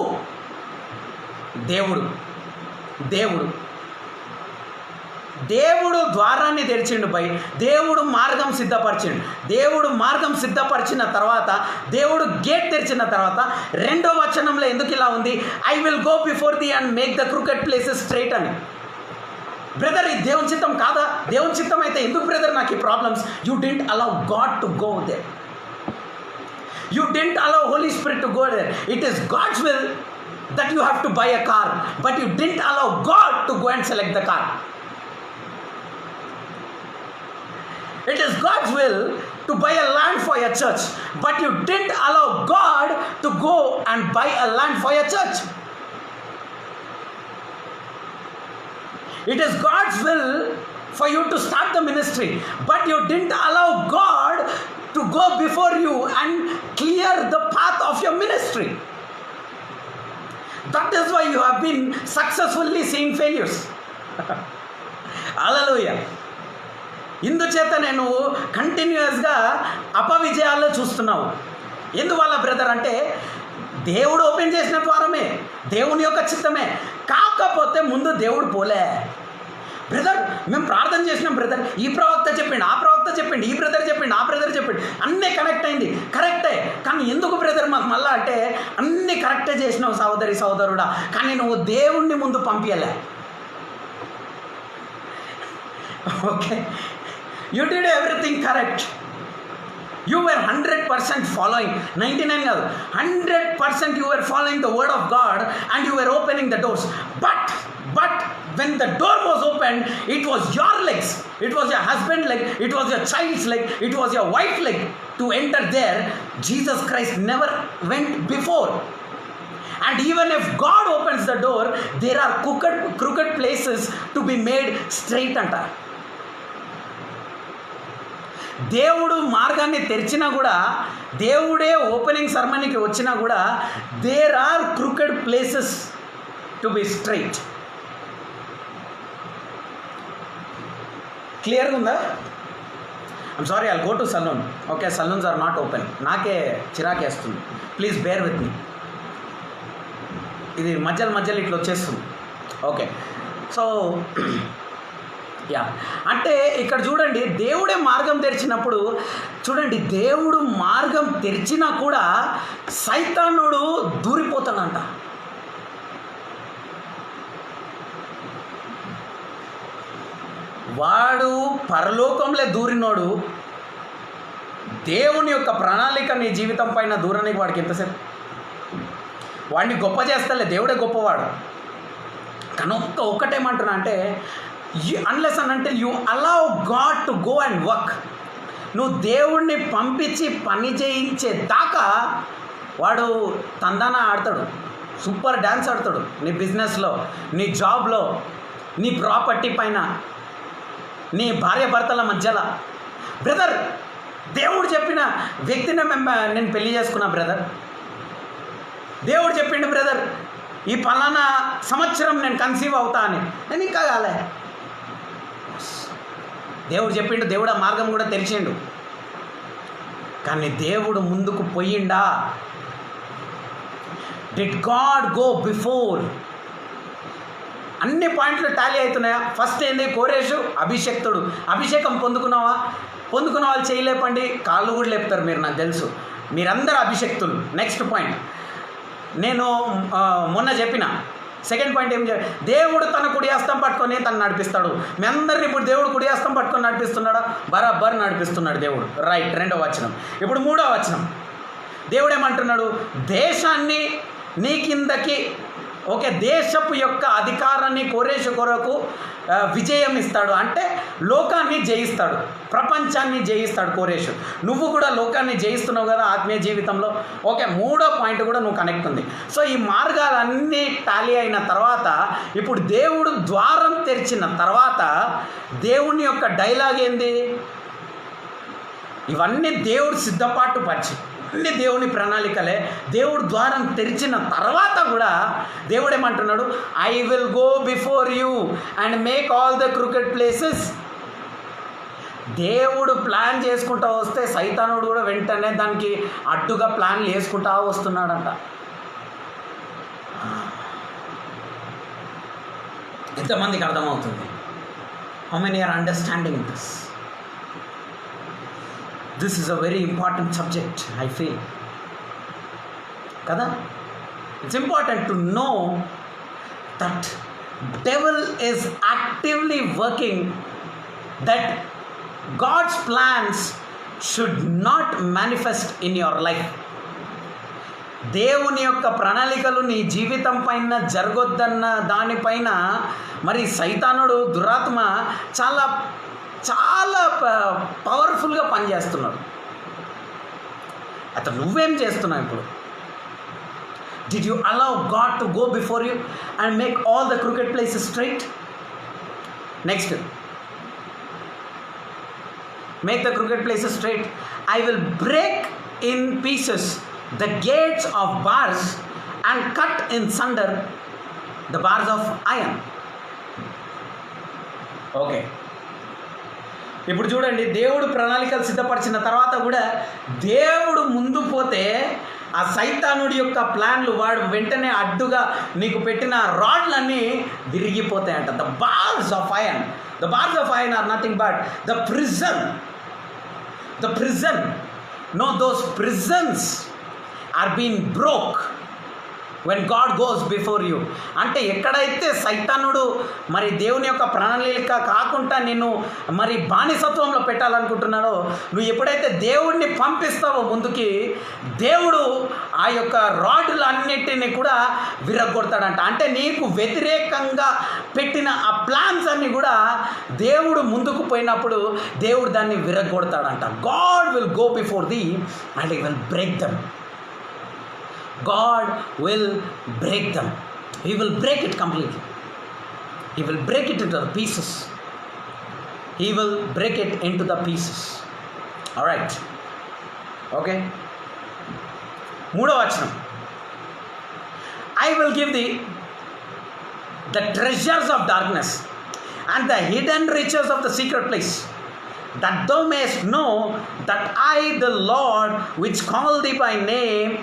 దేవుడు ద్వారాన్ని తెరిచిండు పై, దేవుడు మార్గం సిద్ధపరిచిండు. దేవుడు మార్గం సిద్ధపరిచిన తర్వాత, దేవుడు గేట్ తెరిచిన తర్వాత 2వ వచనంలో ఎందుకు ఇలా ఉంది? I will go before thee and make the crooked places straight అని. బ్రదర్, ఇది దేవుని చిత్తం కాదా? దేవుని చిత్తం అయితే ఎందుకు బ్రదర్ నాకు ఈ problems? You didn't allow God to go there. You didn't allow Holy Spirit to go there. It is God's will that you have to buy a car, but you didn't allow God to go and select the car. It is God's will to buy a land for your church, but you didn't allow God to go and buy a land for your church. It is God's will for you to start the ministry, but you didn't allow God to go before you and clear the path of your ministry. That is why you have been successfully seeing failures. Hallelujah. ఇందుచేత నేను కంటిన్యూస్గా అపవిజయాల్లో చూస్తున్నావు. ఎందువల్ల brother అంటే, దేవుడు open చేసిన ద్వారమే, దేవుని యొక్క చిత్తమే. కాకపోతే ముందు దేవుడు పోలే. బ్రదర్ మేము ప్రార్థన చేసినాం బ్రదర్, ఈ ప్రవక్త చెప్పిండు, ఆ ప్రవక్త చెప్పిండు, ఈ బ్రదర్ చెప్పిండు, ఆ బ్రదర్ చెప్పిండు, అన్నీ కనెక్ట్ అయింది, కరెక్టే. కానీ ఎందుకు బ్రదర్ మాకు మళ్ళా అంటే, అన్నీ కరెక్టే చేసినావు సహోదరి సహోదరుడా, కానీ నువ్వు దేవుణ్ణి ముందు పంపించలే. Okay, you did everything correct. You were 100% following, 99 కాదు, 100% you were following the word of God and you were opening the doors. But when the door was opened, it was your legs, it was your husband's leg, it was your child's leg, it was your wife's leg to enter there. Jesus Christ never went before. And even if God opens the door, there are crooked places to be made straight anta. దేవుడు మార్గాన్ని తెరిచినా కూడా, దేవుడే opening సెరమనీకి వచ్చినా కూడా, there are crooked places to be straight. క్లియర్గా ఉందా? I'm sorry, I'll go to saloon. Okay, saloons are not open. నాకే చిరాకేస్తుంది, ప్లీజ్ బేర్ విత్ మీ. ఇది మధ్యలో ఇట్లా వచ్చేస్తుంది. ఓకే, సో యా, అంటే ఇక్కడ చూడండి, దేవుడే మార్గం తెరిచినప్పుడు చూడండి, దేవుడు మార్గం తెరిచినా కూడా సైతానుడు దూరిపోతాడంట. వాడు పరలోకంలో దూరినోడు దేవుని యొక్క ప్రణాళిక నీ జీవితం పైన దూరానికి వాడికి ఎంతసేపు? వాడిని గొప్ప చేస్తలే, దేవుడే గొప్పవాడు. కానీ ఒక్కటేమంటున్నా అంటే, అన్లెస్ అని అంటే you allow God to go and work. నువ్వు దేవుణ్ణి పంపించి పని చేయించే దాకా వాడు తందాన ఆడతాడు, సూపర్ డ్యాన్స్ ఆడతాడు. నీ బిజినెస్లో, నీ జాబ్లో, నీ ప్రాపర్టీ పైన, నీ భార్య భర్తల మధ్యలో. బ్రదర్, దేవుడు చెప్పిన వ్యక్తిని నేను పెళ్లి చేసుకున్నా బ్రదర్. దేవుడు చెప్పిండు బ్రదర్, ఈ పలానా సంవత్సరం నేను కన్సీవ్ అవుతా అని. నేను ఇంకా కాలే. దేవుడు చెప్పిండు, దేవుడు ఆ మార్గం కూడా తెరిచిండు. కానీ దేవుడు ముందుకు పోయిండా? Did God go before? అన్ని పాయింట్లు టాలీ అవుతున్నాయా? ఫస్ట్ ఏంది? కోరేషు అభిషేక్తుడు. అభిషేకం పొందుకున్న వాళ్ళు చేయలేపండి, కాళ్ళు కూడా లేపుతారు మీరు, నాకు తెలుసు. మీరందరూ అభిషేక్తులు. నెక్స్ట్ పాయింట్ నేను మొన్న చెప్పిన సెకండ్ పాయింట్ ఏం దేవుడు తన కుడి హస్తం పట్టుకొని తను నడిపిస్తాడు. మీ అందరినీ ఇప్పుడు దేవుడు కుడి హస్తం పట్టుకొని నడిపిస్తున్నాడా? బరాబర్ నడిపిస్తున్నాడు దేవుడు. రైట్. 2వ వచనం. ఇప్పుడు 3వ వచనం. దేవుడు ఏమంటున్నాడు? దేశాన్ని నీ కిందకి, ఓకే, దేశపు యొక్క అధికారాన్ని కోరేషు కొరకు విజయం ఇస్తాడు. అంటే లోకాన్ని జయిస్తాడు, ప్రపంచాన్ని జయిస్తాడు కోరేషు. నువ్వు కూడా లోకాన్ని జయిస్తున్నావు కదా ఆత్మీయ జీవితంలో. ఓకే, 3వ పాయింట్ కూడా నువ్వు కనెక్ట్ ఉంది. సో ఈ మార్గాలన్నీ టాలీ అయిన తర్వాత, ఇప్పుడు దేవుడు ద్వారం తెరిచిన తర్వాత దేవుని యొక్క డైలాగ్ ఏంది? ఇవన్నీ దేవుడు సిద్ధపాటు పరిచి, అన్ని దేవుని ప్రణాళికలే. దేవుడు ద్వారం తెరిచిన తర్వాత కూడా దేవుడు ఏమంటున్నాడు? I will go before you and make all the cricket places. దేవుడు ప్లాన్ చేసుకుంటూ వస్తే సైతానుడు కూడా వెంటనే దానికి అడ్డుగా ప్లాన్లు వేసుకుంటా వస్తున్నాడంట. ఎంతమందికి అర్థమవుతుంది? How many are understanding this? This is a very important subject, I feel. Kada? It's important to know that devil is actively working that God's plans should not manifest in your life. దేవుని యొక్క ప్రణాళికలు నీ జీవితం పైన జరగొద్దన్న దానిపైన మరి సైతానుడు, దురాత్మ చాలా చాలా పవర్ఫుల్గా పనిచేస్తున్నాడు. అతను నువ్వేం చేస్తున్నావు ఇప్పుడు? Did you allow God to go before you and make all the cricket places straight? Next, make the cricket places straight. I will break in pieces the gates of bars and cut in sunder the bars of iron. Okay, ఇప్పుడు చూడండి, దేవుడు ప్రణాళికలు సిద్ధపరిచిన తర్వాత కూడా దేవుడు ముందు పోతే ఆ సైతానుడి యొక్క ప్లాన్లు వాడు వెంటనే అడ్డుగా నీకు పెట్టిన రాడ్లన్నీ విరిగిపోతాయంట. The bars of iron, the bars of iron are nothing but the prison. No, those prisons are being broke when God goes before you. అంటే ఎక్కడైతే సైతానుడు మరి దేవుని యొక్క ప్రణాళిక కాకుండా నిన్ను మరి బానిసత్వంలో పెట్టాలనుకుంటున్నాడో, నువ్వు ఎప్పుడైతే దేవుడిని పంపిస్తావో ముందుకి, దేవుడు ఆ యొక్క రాడ్లన్నిటిని కూడా విరగొడతాడంట. అంటే నీకు వ్యతిరేకంగా పెట్టిన ఆ ప్లాన్స్ అన్ని కూడా దేవుడు ముందుకు పోయినప్పుడు దేవుడు దాన్ని విరగొడతాడంట. God will go before thee and he will break them. God will break them. He will break it completely. He will break it into the pieces. He will break it into the pieces. All right. Okay. 3వ వచనం. I will give thee the treasures of darkness and the hidden riches of the secret place, that thou mayest know that I, the Lord, which called thee by name,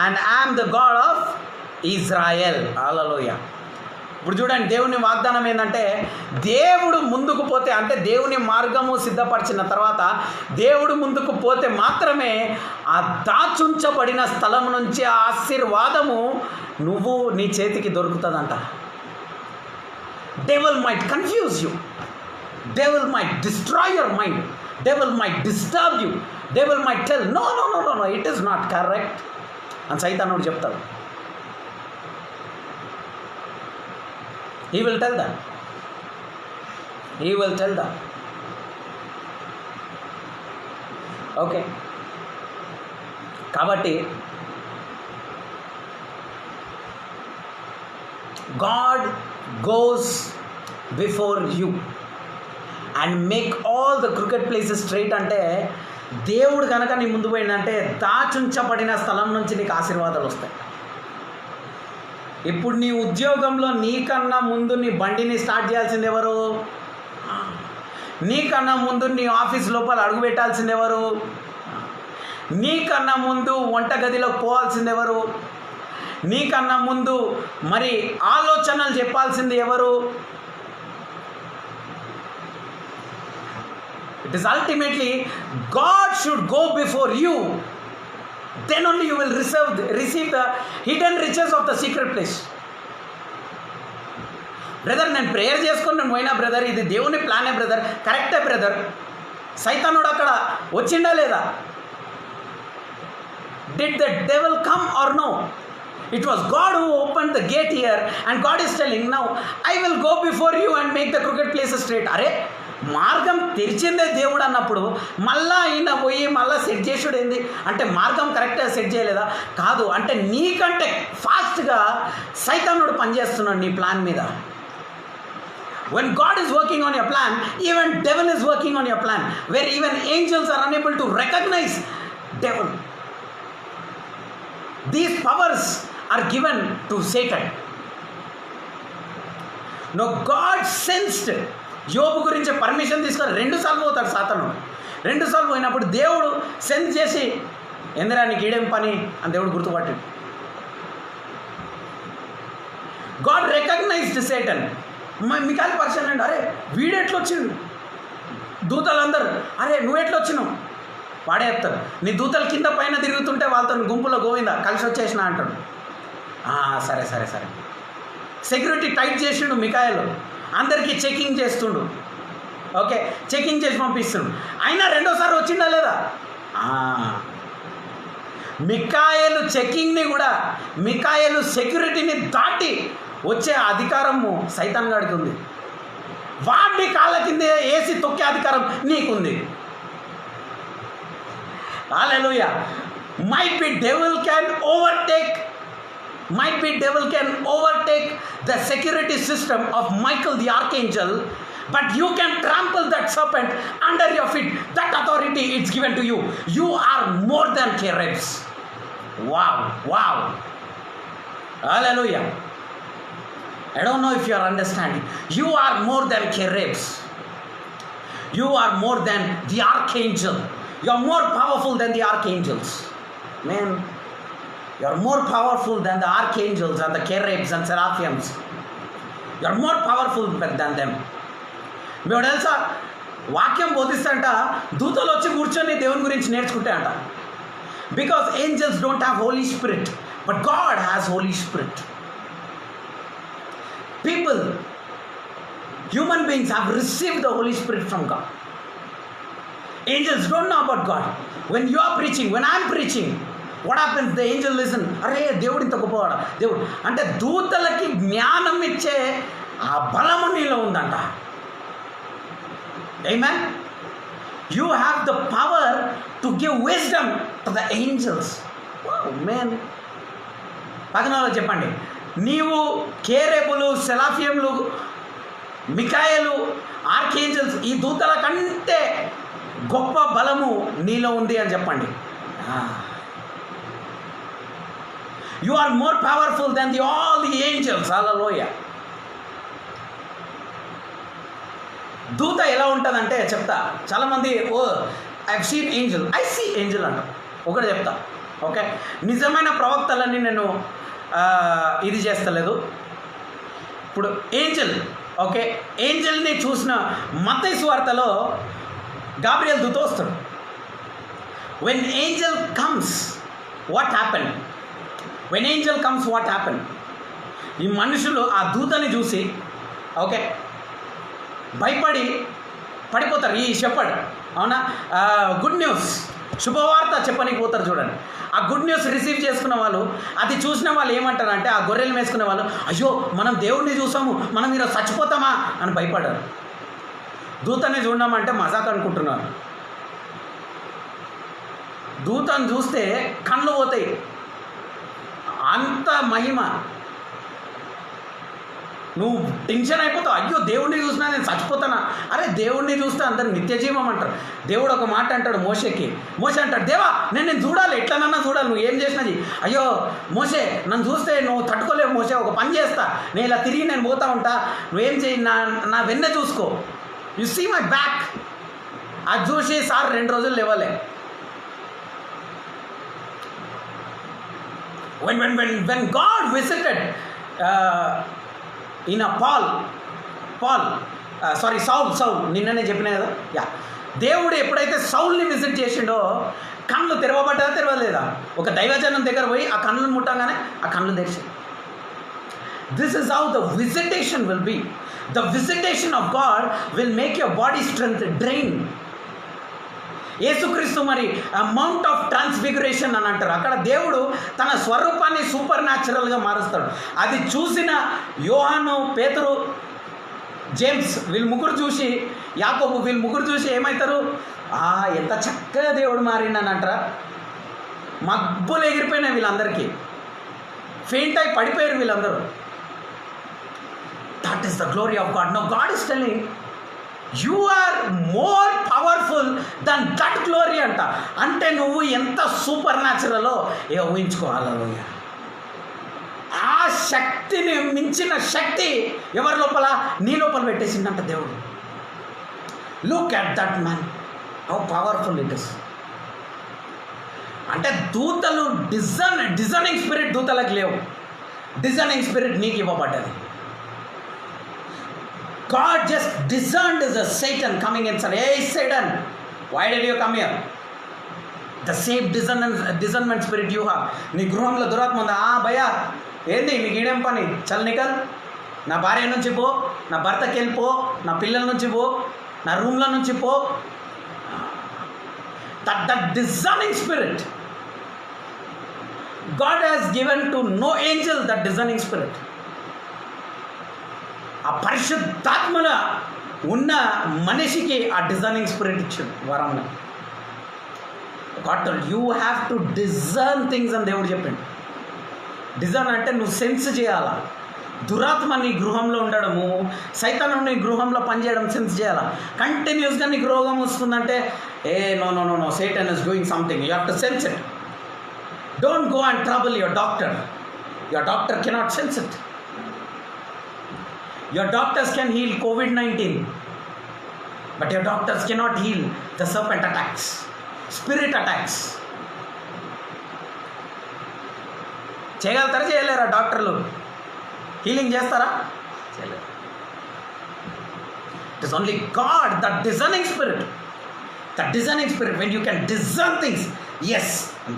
and I am the God of Israel. Hallelujah. ఇప్పుడు చూడండి, దేవుని వాగ్దానం ఏంటంటే, దేవుడు ముందుకు పోతే, అంటే దేవుని మార్గము సిద్ధపరిచిన తర్వాత దేవుడు ముందుకు పోతే మాత్రమే ఆ దాచుంచబడిన స్థలం నుంచి ఆ ఆశీర్వాదము నీ చేతికి దొరుకుతుందంట. devil might confuse you, devil might destroy your mind, devil might disturb you, devil might tell no, it is not correct అని సైతానుడు చెప్తాడు. he will tell that. Okay, కాబట్టి God goes before you and make all the crooked places straight. అంటే దేవుడు కనుక నీ ముందు పోయిందంటే దాచుంచబడిన స్థలం నుంచి నీకు ఆశీర్వాదాలు వస్తాయి. ఇప్పుడు నీ ఉద్యోగంలో నీకన్నా ముందు నీ బండిని స్టార్ట్ చేయాల్సింది ఎవరు? నీకన్నా ముందు నీ ఆఫీస్ లోపల అడుగు పెట్టాల్సింది ఎవరు? నీకన్నా ముందు వంటగదిలోకి పోవాల్సింది ఎవరు? నీకన్నా ముందు మరి ఆలోచనలు చెప్పాల్సింది ఎవరు? It is ultimately God should go before you. then only you will receive the hidden riches of the secret place. Brother, నేను ప్రేయర్ చేసుకొని నేను పోయినా బ్రదర్, ఇది దేవుని ప్లానే బ్రదర్, కరెక్టే బ్రదర్. సైతానుడు అక్కడ వచ్చిండా లేదా? Did the devil come or no? It was God who opened the gate here, and God is telling now, I will go before you and make the crooked places straight. అరే, మార్గం తెరిచిందే దేవుడు అన్నప్పుడు మళ్ళా ఈయన పోయి మళ్ళీ సెట్ చేసుడు ఏంది అంటే మార్గం కరెక్ట్గా సెట్ చేయలేదా? కాదు, అంటే నీకంటే ఫాస్ట్గా సైతానుడు పనిచేస్తున్నాడు నీ ప్లాన్ మీద. When God is working on your plan, even devil is working on your plan, where even angels are unable to recognize devil. These powers are given to Satan. Now God sensed యోబు గురించి permission తీసుకొని 2 సార్లు పోతాడు సాతాను. 2 సార్లు పోయినప్పుడు దేవుడు sense చేసి ఎందరా నీకు ఈడేం పని అని దేవుడు గుర్తుపట్టాడు. God recognized Satan. Michael person అండి, అరే వీడు ఎట్లొచ్చిండు? దూతలందరూ అరే నువ్వు ఎట్లొచ్చినావు? వాడేస్తారు. నీ దూతలు కింద పైన తిరుగుతుంటే వాళ్ళతో గుంపులో గోవిందా కలిసి వచ్చేసిన అంటాడు. సరే సరే సరే. సెక్యూరిటీ టైట్ చేసిండు మికాయలు, అందరికీ చెకింగ్ చేస్తుండు. ఓకే, చెకింగ్ చేసి పంపిస్తుండు. అయినా 2సారి వచ్చిందా లేదా? మికాయలు చెకింగ్ని కూడా, మికాయలు సెక్యూరిటీని దాటి వచ్చే అధికారము సైతాన్ గాడికి ఉంది. వాడిని కాళ్ళ కింద వేసి తొక్కే అధికారం నీకుంది. హల్లెలూయా. Might be devil can overtake the security system of Michael the archangel, but you can trample that serpent under your feet. That authority is given to you. You are more than cherubs. Wow. Hallelujah. I don't know if you are understanding. You are more than cherubs. You are more than the archangel. You are more powerful than the archangels. Man, you are more powerful than the archangels and the cherubs and seraphims. You are more powerful than them. మేము తెలుసా, వాక్యం బోధిస్తంట దూతలు వచ్చి కూర్చొని దేవుని గురించి నేర్చుకుంటే అంట. Because angels don't have Holy Spirit, but God has Holy Spirit. People, human beings have received the Holy Spirit from God. Angels don't know about God. When you are preaching, when I am preaching, what happens? The angel listen. అరే దేవుడు ఇంత గొప్పవాడా దేవుడు అంటే దూతలకి జ్ఞానం ఇచ్చే ఆ బలము నీలో ఉందంట. Amen. You have the power to give wisdom to the angels. Wow, man. పక్కన చెప్పండి, నీవు కేరేబులు, సెలాఫియంలు, మికాయలు, ఆర్కేంజల్స్, ఈ దూతల కంటే గొప్ప బలము నీలో ఉంది అని చెప్పండి. You are more powerful than all the angels. Hallelujah. దూత ఎలా ఉంటుందంటే చెప్తా. చాలామంది I have seen angel, I see angel అంట. ఒకటి చెప్తా, ఓకే? నిజమైన ప్రవక్తలన్నీ నేను ఇది చేస్తలేదు. ఇప్పుడు ఏంజల్, ఓకే, ఏంజల్ని చూసిన మత్తయి సువార్తలో గాబ్రియల్ దూత వస్తాడు. When Angel comes what happen? When Angel comes what happen? ఈ మనుషులు ఆ దూతని చూసి ఓకే, భయపడి పడిపోతారు ఈ షెపర్డ్. అవునా? గుడ్ న్యూస్, శుభవార్త చెప్పనికి పోతారు చూడండి. ఆ గుడ్ న్యూస్ రిసీవ్ చేసుకున్న వాళ్ళు, అది చూసిన వాళ్ళు ఏమంటారంటే, ఆ గొర్రెలు వేసుకునే వాళ్ళు, అయ్యో మనం దేవుడిని చూసాము, మనం ఈరోజు చచ్చిపోతామా అని భయపడ్డారు. దూతని చూడమంటే మజాక్ అనుకుంటున్నారు. దూతను చూస్తే కళ్ళు పోతాయి, అంత మహిమ. నువ్వు టెన్షన్ అయిపోతావు, అయ్యో దేవుడిని చూసినా నేను చచ్చిపోతానా. అరే దేవుడిని చూస్తే అందరు నిత్యజీవం అంటారు. దేవుడు ఒక మాట అంటాడు మోషేకి. మోషే అంటాడు, దేవా నేను చూడాలి, ఎట్లనన్నా చూడాలి, నువ్వు ఏం చేసినది. అయ్యో మోషే నన్ను చూస్తే నువ్వు తట్టుకోలేవు మోషే, ఒక పని చేస్తా, నేను ఇలా తిరిగి నేను పోతా ఉంటా, నువ్వేం చేయి, నా వెన్నె చూసుకో, యు సీ మై బ్యాక్. అది చూసి సార్ 2 రోజులు లేవలే. when God visited in a Saul నిన్ననే చెప్పినా కదా. దేవుడు ఎప్పుడైతే సౌల్ని విజిట్ చేసిండో కళ్ళు తెరవబడ్డా తెరవలేదా? ఒక దైవజనం దగ్గర పోయి ఆ కళ్ళను ముట్టంగానే ఆ కళ్ళు తెరిచి. This is how the visitation will be. The visitation of God will make your body strength drain. యేసుక్రీస్తు మరి మౌంట్ ఆఫ్ ట్రాన్స్ఫిగరేషన్ అని అంటారు. అక్కడ దేవుడు తన స్వరూపాన్ని సూపర్ న్యాచురల్గా మారుస్తాడు. అది చూసిన యోహాను, పేతురు, జేమ్స్ వీళ్ళు ముగ్గురు చూసి, యాకోబు వీళ్ళు ముగ్గురు చూసి ఏమవుతారు, ఎంత చక్కగా దేవుడు మారిండని అంటారా. మబ్బులు ఎగిరిపోయినాయి వీళ్ళందరికీ, ఫెయింట్ అయి పడిపోయారు వీళ్ళందరూ. That is the glory of God. Now God is telling you are more powerful than that glory అంట. అంటే నువ్వు ఎంత సూపర్ న్యాచురలో ఊహించుకోవాలి. ఆ శక్తిని మించిన శక్తి ఎవరి లోపల, నీ లోపల పెట్టేసిందంట దేవుడు. Look at that man, how powerful it is. అంటే దూతలు డిజైనింగ్ స్పిరిట్ దూతలకు లేవు, డిజైనింగ్ స్పిరిట్ నీకు ఇవ్వబడ్డది. God just discerned as a Satan coming and said, hey Satan, why did you come here? The same discernment spirit you have. నీ గృహంలో దురాత్మ ఉందా? భయ్యా ఏంది నీకు ఈడేం పని, చల్ నికల్, నా భార్య నుంచి పో, నా భర్తకి వెళ్ళిపో, నా పిల్లల నుంచి పో, నా రూమ్ల నుంచి పో. That discerning spirit God has given to no angel, that discerning spirit. ఆ పరిశుద్ధాత్మల ఉన్న మనిషికి ఆ డిజైనింగ్ స్పిరిట్ ఇచ్చాడు వరంలో. God told you have to discern things అని దేవుడు చెప్పిండు. డిజర్న్ అంటే నువ్వు సెన్స్ చేయాలా. దురాత్మ నీ గృహంలో ఉండడము, సైతాను నీ గృహంలో పనిచేయడం సెన్స్ చేయాలా. కంటిన్యూస్గా నీకు రోగం వస్తుందంటే నో సైతాన్ is doing something, you have to sense it. Don't go and trouble your doctor cannot sense it. Your doctors can heal COVID-19, but your doctors cannot heal the serpent attacks, spirit attacks. చేయగలుగుతారా, చేయలేరా? డాక్టర్లు healing చేస్తారా? చేయలేరు. It is only God, that discerning spirit. That discerning spirit, when you can discern things, yes,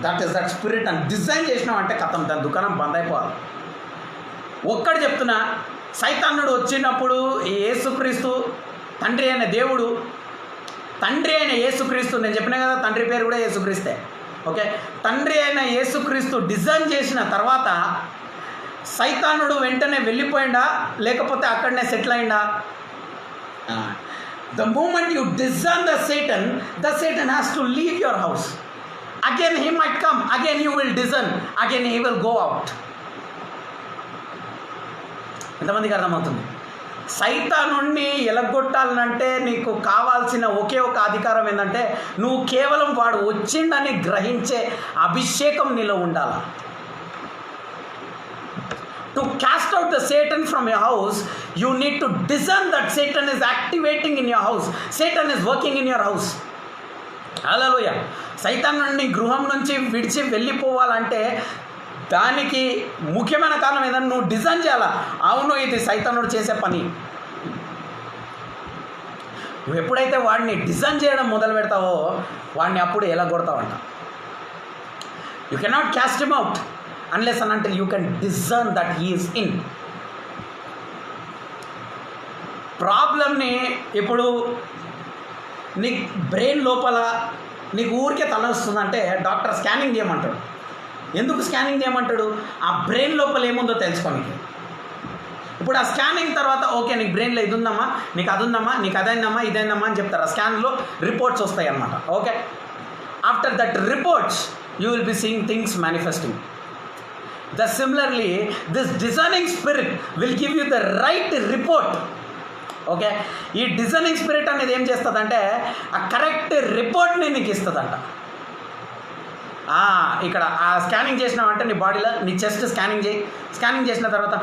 that is that spirit. And design చేసినాం అంటే కథం, దాని దుకాణం బంద్ అయిపోవాలి. ఒక్కడు చెప్తున్నా, సైతానుడు వచ్చినప్పుడు యేసుక్రీస్తు తండ్రి అయిన దేవుడు, తండ్రి అయిన యేసుక్రీస్తు, నేను చెప్పినా కదా తండ్రి పేరు కూడా యేసుక్రీస్తే. ఓకే, తండ్రి అయిన యేసుక్రీస్తు డిజైన్ చేసిన తర్వాత సైతానుడు వెంటనే వెళ్ళిపోయిందా లేకపోతే అక్కడనే సెటిల్ అయిందా? The moment you design the Satan has to leave your house. Again he might come, again you will discern, again he will go out. ఎంతమందికి అర్థమవుతుంది? సైతానుడిని ఎలగొట్టాలంటే నీకు కావాల్సిన ఒకే ఒక అధికారం ఏంటంటే, నువ్వు కేవలం వాడు వచ్చిందని గ్రహించే అభిషేకం నీలో ఉండాలి. To cast out the Satan from your house, you need to discern that Satan is activating in your house, Satan is working in your house. Hallelujah. సైతానుడిని గృహం నుంచి విడిచి వెళ్ళిపోవాలంటే దానికి ముఖ్యమైన కారణం ఏదన్నా నువ్వు డిజైన్ చేయాలా. అవును, ఇది సైతానుడు చేసే పని. నువ్వు ఎప్పుడైతే వాడిని డిజైన్ చేయడం మొదలు పెడతావో వాడిని అప్పుడు ఎలా కొడతావంట. You cannot cast him out unless and until you can discern that he is in. ప్రాబ్లమ్ని ఇప్పుడు నీ బ్రెయిన్ లోపల నీకు ఊరికే తల వస్తుందంటే డాక్టర్ స్కానింగ్ చేయమంటాడు. ఎందుకు స్కానింగ్ చేయమంటాడు? ఆ బ్రెయిన్ లోపల ఏముందో తెలుసుకోనికి. ఇప్పుడు ఆ స్కానింగ్ తర్వాత ఓకే నీకు బ్రెయిన్లో ఇది ఉందమ్మా, నీకు అది ఉందమ్మా, నీకు అదైందమ్మా, ఇదైందమ్మా అని చెప్తారు. ఆ స్కాన్లో రిపోర్ట్స్ వస్తాయి అన్నమాట. Okay, after that reports you will be seeing things manifesting. Similarly, this discerning spirit will give you the right report. Okay, ఈ డిజైనింగ్ స్పిరిట్ అనేది ఏం చేస్తుందంటే ఆ కరెక్ట్ రిపోర్ట్ని నీకు ఇస్తుందంట. ఇక్కడ ఆ స్కానింగ్ చేసినావంటే నీ బాడీలో నీ చెస్ట్ స్కానింగ్ చేయి. స్కానింగ్ చేసిన తర్వాత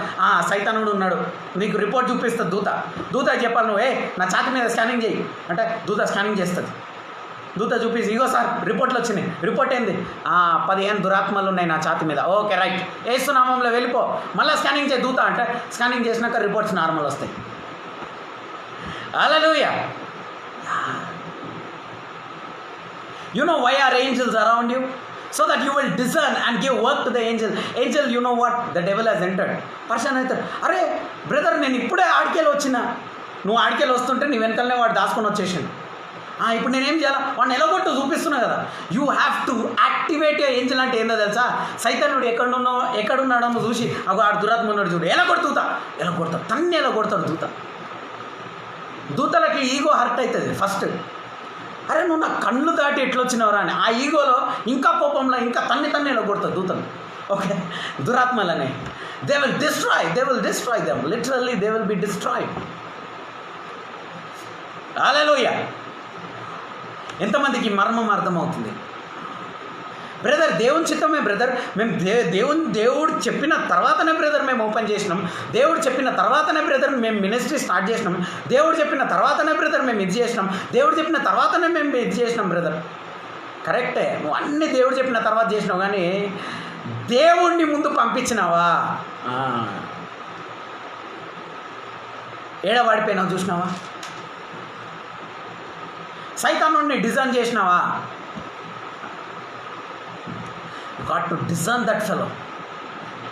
సైతానుడు ఉన్నాడు నీకు రిపోర్ట్ చూపిస్తుంది. దూత చెప్పాలి నువ్వు నా ఛాతీ మీద స్కానింగ్ చేయి అంటే దూత స్కానింగ్ చేస్తుంది. దూత చూపించి ఇగో సార్ రిపోర్ట్లు వచ్చినాయి. రిపోర్ట్ ఏంది? 15 దురాత్మలు ఉన్నాయి నా ఛాతీ మీద. ఓకే రైట్, యేసు నామంలో వెళ్ళిపో, మళ్ళీ స్కానింగ్ చేయి దూత అంటే స్కానింగ్ చేసినాక రిపోర్ట్స్ నార్మల్ వస్తాయి. హల్లెలూయా. You know why are angels around you? So that you will discern and give work to the angel. Angel, you know what? The devil has entered. Person అయితే అరే brother నేను ఇప్పుడే ఆడికేలు వచ్చినా, నువ్వు ఆడికేలు వస్తుంటే నీ వెనకలనే వాడు దాచుకొని వచ్చేసాడు. ఇప్పుడు నేనేం చేయాలా? వాడిని ఎలాగొట్టు చూపిస్తున్నా కదా. You have to activate A Angel. అంటే ఏందో తెలుసా? సైతానుడు ఎక్కడున్నాడో నువ్వు చూసి ఆడు దురాత్మ ఉన్నాడు చూడు, ఎలా కొడతాడు తన్ని ఎలా కొడతాడు దూతలకి ఈగో హర్ట్ అవుతుంది ఫస్ట్. అరే నువ్వు నా కళ్ళు దాటి ఎట్లొచ్చినవరా అని ఆ ఈగోలో ఇంకా కోపంలో ఇంకా తన్ని ఎలా కొడతాడు దూతలు. ఓకే, దురాత్మలనే they will destroy them. Literally they will be destroyed. Hallelujah. ఎంతమందికి మర్మం అర్థమవుతుంది? బ్రదర్ దేవుని చిత్తమే బ్రదర్, మేము దేవుడు చెప్పిన తర్వాతనే బ్రదర్ మేము ఓపెన్ చేసినాం. దేవుడు చెప్పిన తర్వాతనే బ్రదర్ మేము మినిస్ట్రీ స్టార్ట్ చేసినాం. దేవుడు చెప్పిన తర్వాతనే బ్రదర్ మేము ఇది చేసినాం. దేవుడు చెప్పిన తర్వాతనే మేము ఇది చేసినాం బ్రదర్. కరెక్టే, నువ్వు అన్నీ దేవుడు చెప్పిన తర్వాత చేసినావు, కానీ దేవుణ్ణి ముందు పంపించినావా? ఏడవాడిపోయినావు చూసినావా? సైతానుడిని డిజైన్ చేసినావా? You got to discern that fellow.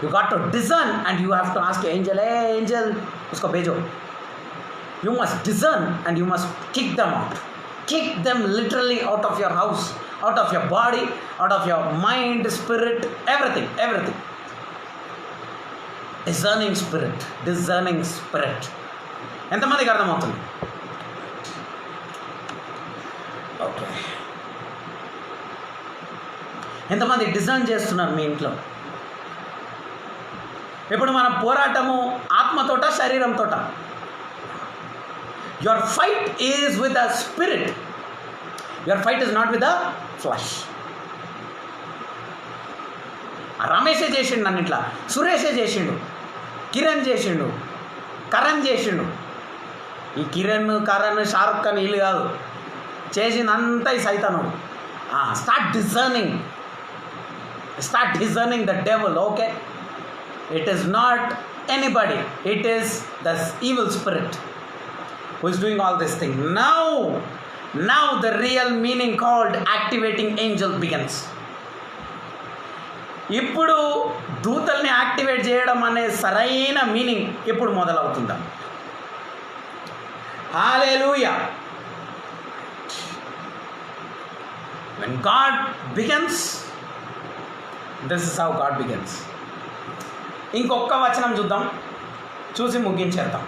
You got to discern and you have to ask angel, hey angel, usko bhejo. You must discern and you must kick them out. Kick them literally out of your house, out of your body, out of your mind, spirit, everything. Discerning spirit. ఎంతమందికి అర్థమవుతుంది? Okay, ఎంతమంది design చేస్తున్నారు మీ ఇంట్లో? ఇప్పుడు మన పోరాటము ఆత్మతోట శరీరంతోట. Your fight is with the spirit, your fight is not with the flesh. రమేషే చేసిండు నన్ను ఇట్లా, సురేషే చేసిండు, కిరణ్ చేసిండు, కరణ్ చేసిండు. ఈ కిరణ్ షారుఖ్ ఖాన్ వీళ్ళు కాదు, చేసిందంతా ఈ సైతానుడు. Start discerning the devil. Okay, it is not anybody, it is the evil spirit who is doing all this thing. Now the real meaning called activating angel begins. ఇప్పుడు దూతల్ని యాక్టివేట్ చేయడం అనే సరైన మీనింగ్ ఇప్పుడు మొదలవుతుందా? హల్లెలూయా. When God begins, this is how God begins. ఇంకొక వచనం చూద్దాం, చూసి ముగించేద్దాం.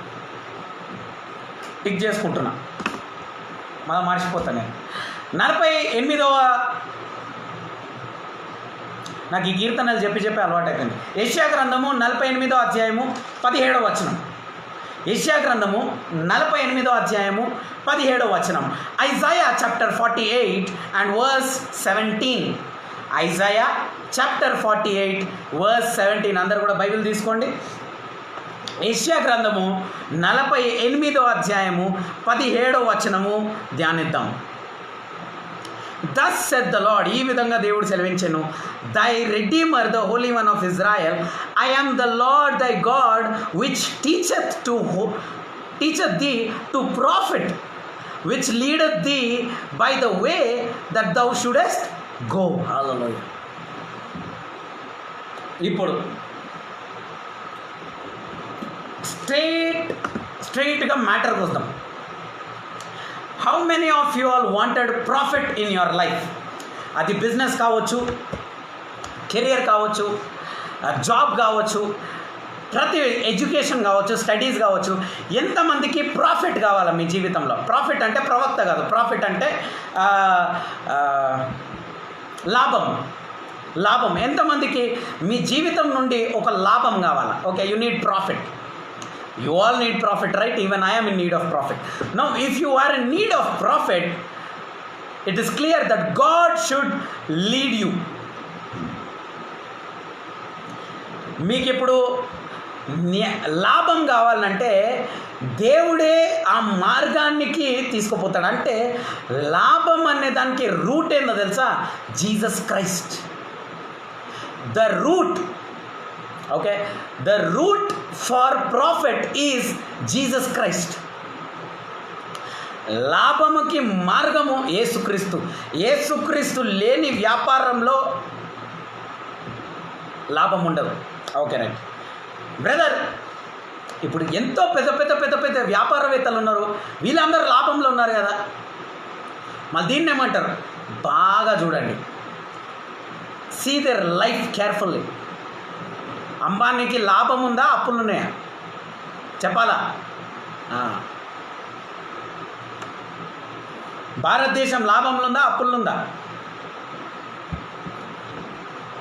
Tick చేసుకుంటున్నా, మళ్ళీ మర్చిపోతా నేను. 48వ, నాకు ఈ కీర్తనలు చెప్పి అలవాటు అయిపోయింది. యెషయా గ్రంథము 48వ అధ్యాయము 17వ వచనం. యెషయా గ్రంథము 48వ అధ్యాయము 17వ వచనం. Isaiah chapter 48 and verse 17. Isaiah chapter 48 verse 17. అందరు కూడా బైబిల్ తీసుకోండి. యెషయా గ్రంథము 48వ అధ్యాయము 17వ వచనము ధ్యానిద్దాం. Thus said the Lord, ఈ విధంగా దేవుడు సెలవించెను, thy redeemer, the holy one of Israel, I am the Lord thy God, which teacheth thee to profit, which leadeth thee by the way that thou shouldest go. Hallelujah. ఇప్పుడు స్ట్రైట్గా మ్యాటర్కి వద్దాం. How many of you all wanted profit in your life? అది business కావచ్చు, career కావచ్చు, job కావచ్చు, ప్రతి education కావచ్చు, studies కావచ్చు. ఎంతమందికి ప్రాఫిట్ కావాలా మీ జీవితంలో? ప్రాఫిట్ అంటే ప్రవక్త కాదు, ప్రాఫిట్ అంటే లాభం. ఎంతమందికి మీ జీవితం నుండి ఒక లాభం కావాలా? Okay, you need profit. You all need profit, right? Even I am in need of profit. Now, if you are in need of profit, it is clear that God should lead you. మీకు ఇప్పుడు లాభం కావాలంటే దేవుడే ఆ మార్గానికి తీసుకుపోతాడు. అంటే లాభం అనే దానికి రూట్ ఏందో తెలుసా? Jesus Christ. The root, okay, the root for profit is Jesus Christ. లాభముకి మార్గము యేసుక్రీస్తు. యేసుక్రీస్తు లేని వ్యాపారంలో లాభం ఉండదు. Okay right brother. ఇప్పుడు ఎంతో పెద్ద పెద్ద పెద్ద పెద్ద వ్యాపారవేత్తలు ఉన్నారు, వీళ్ళందరూ లాభంలో ఉన్నారు కదా. మళ్ళీ దీన్ని ఏమంటారు? బాగా చూడండి, సీ దేర్ లైఫ్ కేర్ఫుల్లీ. అంబానీకి లాభం ఉందా, అప్పులు ఉన్నాయా? చెప్పాలా? భారతదేశం లాభంలో ఉందా, అప్పులు ఉందా?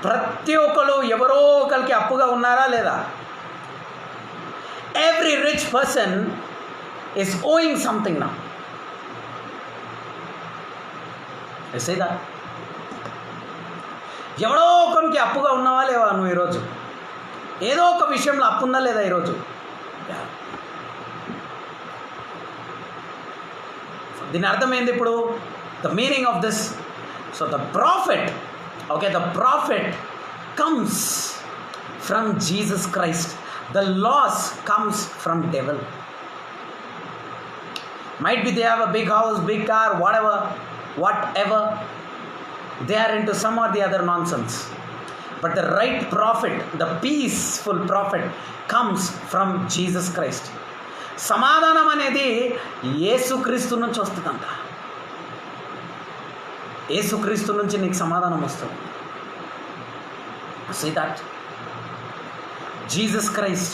ప్రతి ఒక్కరు ఎవరో ఒకరికి అప్పుగా ఉన్నారా లేదా? Every rich person is ఓయింగ్ something నా. ఎస్ఐదా ఎవడో ఒకరికి అప్పుగా ఉన్నావా లేవా నువ్వు? ఈరోజు ఏదో ఒక విషయంలో అప్పు ఉందా లేదా ఈరోజు? దీని అర్థమైంది ఇప్పుడు, the meaning of this. So the profit, okay, the profit comes from Jesus Christ. The loss comes from devil. Might be they have a big house, big car, whatever they are into some or the other nonsense. But the right profit, the peaceful profit comes from Jesus Christ. సమాధానం అనేది యేసుక్రీస్తు నుంచి వస్తుందంట. యేసుక్రీస్తు నుంచి నీకు సమాధానం వస్తుంది. See that? Jesus Christ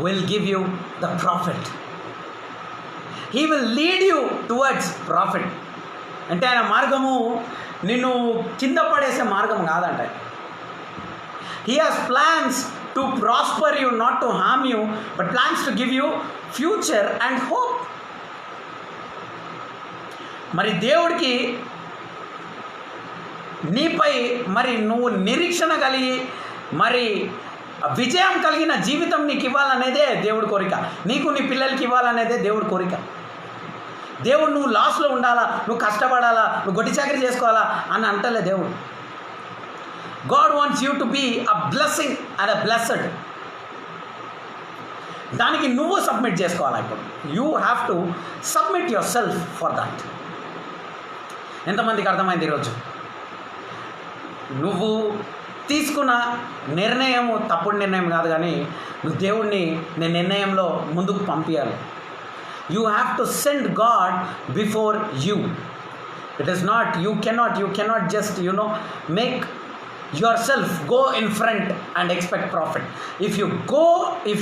will give you the profit. He will lead you towards profit. అంటే ఆయన మార్గము నిన్ను కింద పడేసే మార్గం కాదంట. He has plans to prosper you, not to harm you, but plans to give you future and hope. మరి దేవుడికి నీపై మరి నువ్వు నిరీక్షణ కలిగి మరి విజయం కలిగిన జీవితం నీకు ఇవ్వాలనేదే దేవుడి కోరిక. నీకు నీ పిల్లలకి ఇవ్వాలనేదే దేవుడి కోరిక. దేవుడు నువ్వు లాస్లో ఉండాలా, నువ్వు కష్టపడాలా, నువ్వు గొడ్డి చాకరీ చేసుకోవాలా అని అంటలే దేవుడు. God wants you to be a blessing and a blessed. దానికి నువ్వు సబ్మిట్ చేసుకోవాలి. ఇప్పుడు you have to submit your self for that. ఎంతమందికి అర్థమైంది ఈరోజు? నువ్వు తీసుకున్న నిర్ణయము తప్పుడు నిర్ణయం కాదు, కానీ నువ్వు దేవుణ్ణి నీ నిర్ణయంలో ముందుకు పంపించాలి. You have to send God before you. It is not, you cannot just make yourself go in front and expect profit. If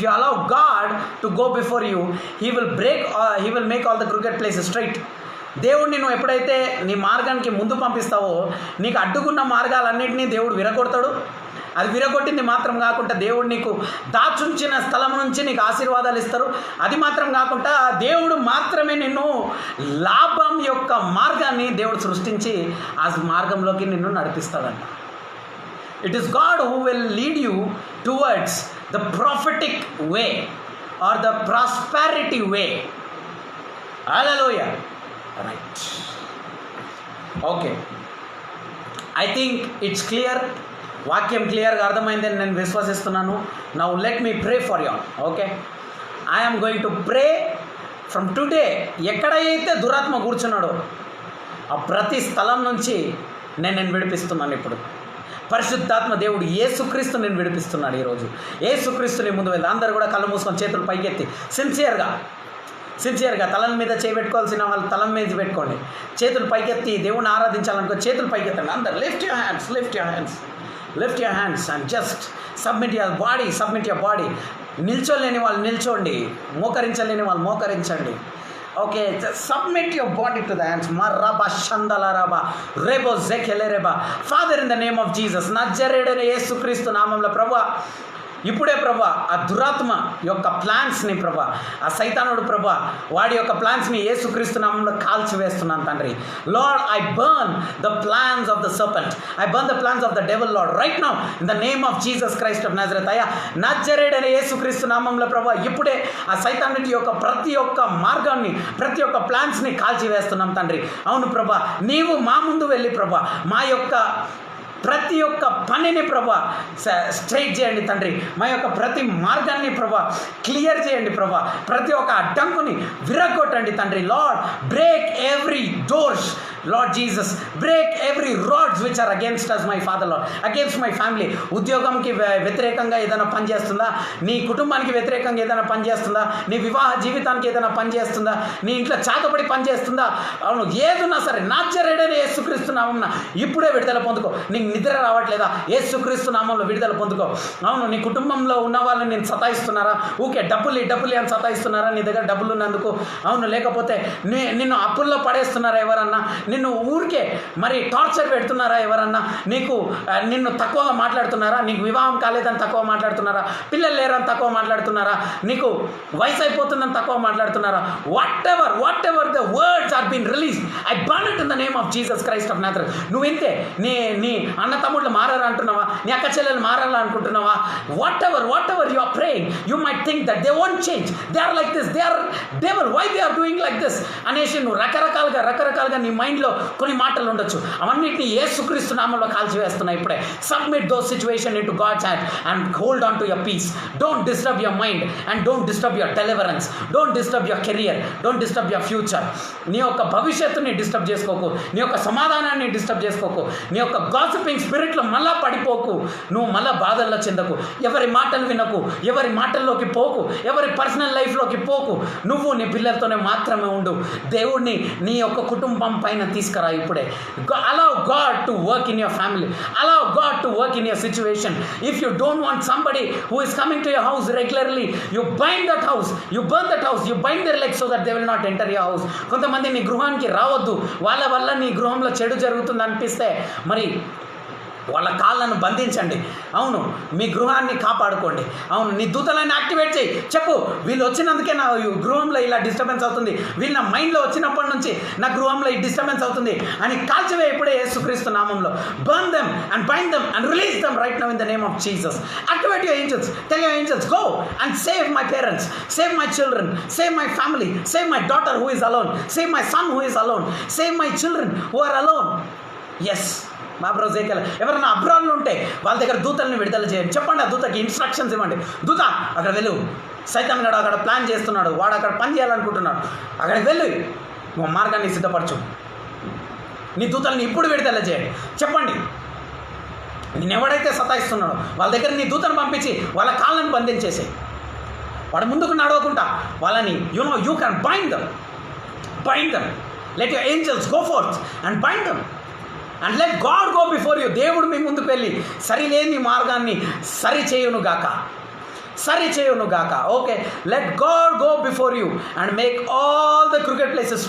you allow God to go before you, he will make all the crooked places straight. దేవుడిని నువ్వు ఎప్పుడైతే నీ మార్గానికి ముందు పంపిస్తావో నీకు అడ్డుకున్న మార్గాలన్నింటినీ దేవుడు విరగొడతాడు. అది విరగొట్టింది మాత్రం కాకుండా దేవుడు నీకు దాచుంచిన స్థలం నుంచి నీకు ఆశీర్వాదాలు ఇస్తారు. అది మాత్రం కాకుండా దేవుడు మాత్రమే నిన్ను లాభం యొక్క మార్గాన్ని దేవుడు సృష్టించి ఆ మార్గంలోకి నిన్ను నడిపిస్తాడంట. It is God who will lead you towards the prophetic way or the prosperity way. Hallelujah. Right. Okay. I think it's clear. వాక్యం క్లియర్గా అర్థమైందని నేను విశ్వసిస్తున్నాను. Now let me pray for you all. Okay. I am going to pray from today. ఎక్కడైతే దురాత్మ కూర్చున్నాడో ఆ ప్రతి స్థలం నుంచి నేను విడిపిస్తున్నాను. ఇప్పుడు పరిశుద్ధాత్మ దేవుడు యేసుక్రీస్తు నేను విడిపిస్తున్నాడు. ఈరోజు యేసుక్రీస్తుని ముందు వెళ్ళి అందరూ కూడా కళ్ళు మూసుకొని చేతులు పైకెత్తి సిన్సియర్గా సిన్సియర్గా తలల మీద చేయబెట్టుకోవాల్సిన వాళ్ళు తల మీద పెట్టుకోండి. చేతులు పైకెత్తి దేవుణ్ణి ఆరాధించాలనుకో చేతులు పైకెత్తండి. అందరు lift your hands and just submit your body. నిల్చోలేని వాళ్ళు నిల్చోండి, మోకరించలేని వాళ్ళు మోకరించండి. Okay, submit your body to the hands. మర్రబా షందలరబా రేబో జెకెలెరెబా. Father in the name of Jesus, నజరేయుడైన యేసుక్రీస్తు నామములో ప్రభువా, ఇప్పుడే ప్రభా ఆ దురాత్మ యొక్క ప్లాన్స్ని ప్రభా, ఆ సైతానుడు ప్రభా వాడి యొక్క ప్లాన్స్ని యేసుక్రీస్తు నామంలో కాల్చివేస్తున్నాను తండ్రి. Lord, I burn the plans of the serpent, I burn the plans of the devil lord right now in the name of Jesus Christ of Nazareth. అయ్యా నజరేయుడైన యేసుక్రీస్తు నామంలో ప్రభా ఇప్పుడే ఆ సైతానుడి యొక్క ప్రతి ఒక్క మార్గాన్ని, ప్రతి ఒక్క ప్లాన్స్ని కాల్చివేస్తున్నాం తండ్రి. అవును ప్రభా, నీవు మా ముందు వెళ్ళి ప్రభా మా యొక్క ప్రతి ఒక్క పనిని ప్రభా స్ట్రైట్ చేయండి తండ్రి. మా యొక్క ప్రతి మార్గాన్ని ప్రభా క్లియర్ చేయండి ప్రభా. ప్రతి ఒక్క అడ్డంకుని విరగొట్టండి తండ్రి. Lord, break every doors Lord Jesus, break every rods which are against us, my Father Lord, against my family. ఉద్యోగంకి వ్యతిరేకంగా ఏదైనా పని చేస్తుందా, నీ కుటుంబానికి వ్యతిరేకంగా ఏదైనా పని చేస్తుందా, నీ వివాహ జీవితానికి ఏదైనా పని చేస్తుందా, నీ ఇంట్లో చాతపడి పని చేస్తుందా, అవును ఏదున్నా సరే నజరేయుడైన యేసుక్రీస్తు నామమున ఇప్పుడే విడుదల పొందుకో. నీకు నిద్ర రావట్లేదా, యేసుక్రీస్తు నామంలో విడుదల పొందుకో. అవును, నీ కుటుంబంలో ఉన్న వాళ్ళని నేను సతాయిస్తున్నారా, ఊకే డబ్బులు అని సతాయిస్తున్నారా, నీ దగ్గర డబ్బులు ఉన్నందుకు, అవును, లేకపోతే నిన్ను అప్పుల్లో పడేస్తున్నారా ఎవరన్నా, నిన్ను ఊరికే మరి టార్చర్ పెడుతున్నారా ఎవరన్నా, నిన్ను తక్కువగా మాట్లాడుతున్నారా, నీకు వివాహం కాలేదని తక్కువ మాట్లాడుతున్నారా, పిల్లలు లేరని తక్కువ మాట్లాడుతున్నారా, నీకు వయసు అయిపోతుందని తక్కువ మాట్లాడుతున్నారా, whatever the words are been release, I burn it in the name of Jesus Christ of Nazareth. నువ్వు ఇంతే, నీ అన్న తమ్ముళ్ళు మారారా అంటున్నావా, నీ అక్క చెల్లెలు మారాలా అనుకుంటున్నావా, whatever you are praying, you might think that they won't change, they are like this, they are devil, why they are doing like this అనేసి నువ్వు రకరకాలుగా నీ మైండ్లో కొన్ని మాటలు ఉండొచ్చు. అవన్నిటిని యేసుక్రీస్తు నామములో కాల్చివేస్తున్నా ఇప్పుడే. Submit those situation into God's hand and hold on to your peace. Don't disturb your mind and don't disturb your deliverance, don't disturb your career, don't disturb your future. నీ యొక్క భవిష్యత్తుని డిస్టర్బ్ చేసుకోకు, నీ యొక్క సమాధానాన్ని disturb చేసుకోకు, నీ యొక్క గాసిపింగ్ స్పిరిట్లో మళ్ళా పడిపోకు, నువ్వు మళ్ళా బాధల్లో చెందకు, ఎవరి మాటలు వినకు, ఎవరి మాటల్లోకి పోకు, ఎవరి పర్సనల్ లైఫ్లోకి పోకు. నువ్వు నీ పిల్లలతోనే మాత్రమే ఉండు. దేవుడిని నీ యొక్క కుటుంబం పైన తీసుకురా ఇప్పుడే. Allow God to work in your family, allow God to work in your situation. If you don't want somebody who is coming to your house regularly, you bind that house, you burn that house, you bind their legs so that they will not enter your house. కొంతమంది నీ గృహానికి రావద్దు, వాళ్ళ వల్ల నీ గృహంలో చెడు జరుగుతుంది అనిపిస్తే మరి వాళ్ళ కాళ్ళను బంధించండి. అవును, మీ గృహాన్ని కాపాడుకోండి. అవును, నీ దూతలను యాక్టివేట్ చేయి. చెప్పు, వీళ్ళు వచ్చినందుకే నా గృహంలో ఇలా డిస్టర్బెన్స్ అవుతుంది, వీళ్ళు నా మైండ్లో వచ్చినప్పటి నుంచి నా గృహంలో ఈ డిస్టర్బెన్స్ అవుతుంది అని కాల్చివే ఇప్పుడే యేసుక్రీస్తు నామంలో. Burn them and bind them and release them right now in the name of Jesus. Activate your angels, tell your angels, go and save my parents, save my children, save my family, save my daughter who is alone, save my son who is alone, save my children who are alone. Yes, మా బ్రోజేకల్ ఎవరైనా అబ్రాడ్లు ఉంటే వాళ్ళ దగ్గర దూతల్ని విడుదల చేయండి. చెప్పండి, ఆ దూతకి ఇన్స్ట్రక్షన్స్ ఇవ్వండి. దూత అక్కడ వెళ్ళు, సైతాన్ గడు అక్కడ ప్లాన్ చేస్తున్నాడు, వాడు అక్కడ పని చేయాలనుకుంటున్నాడు, అక్కడికి వెళ్ళి మార్గాన్ని సిద్ధపరచు. నీ దూతల్ని ఇప్పుడు విడుదల చేయండి. చెప్పండి, నేను ఎవడైతే సతాయిస్తున్నాడో వాళ్ళ దగ్గర నీ దూతను పంపించి వాళ్ళ కాళ్ళను బంధించేసాయి. వాడు ముందుకు నడవకుండా వాళ్ళని you can bind dum. Let your angels go fourth and bind them and let God go before you. దేవుడు మీ ముందుకు వెళ్ళి సరిలేని మార్గాన్ని సరి చేయును గాక. Okay, let God go before you and make all the cricket places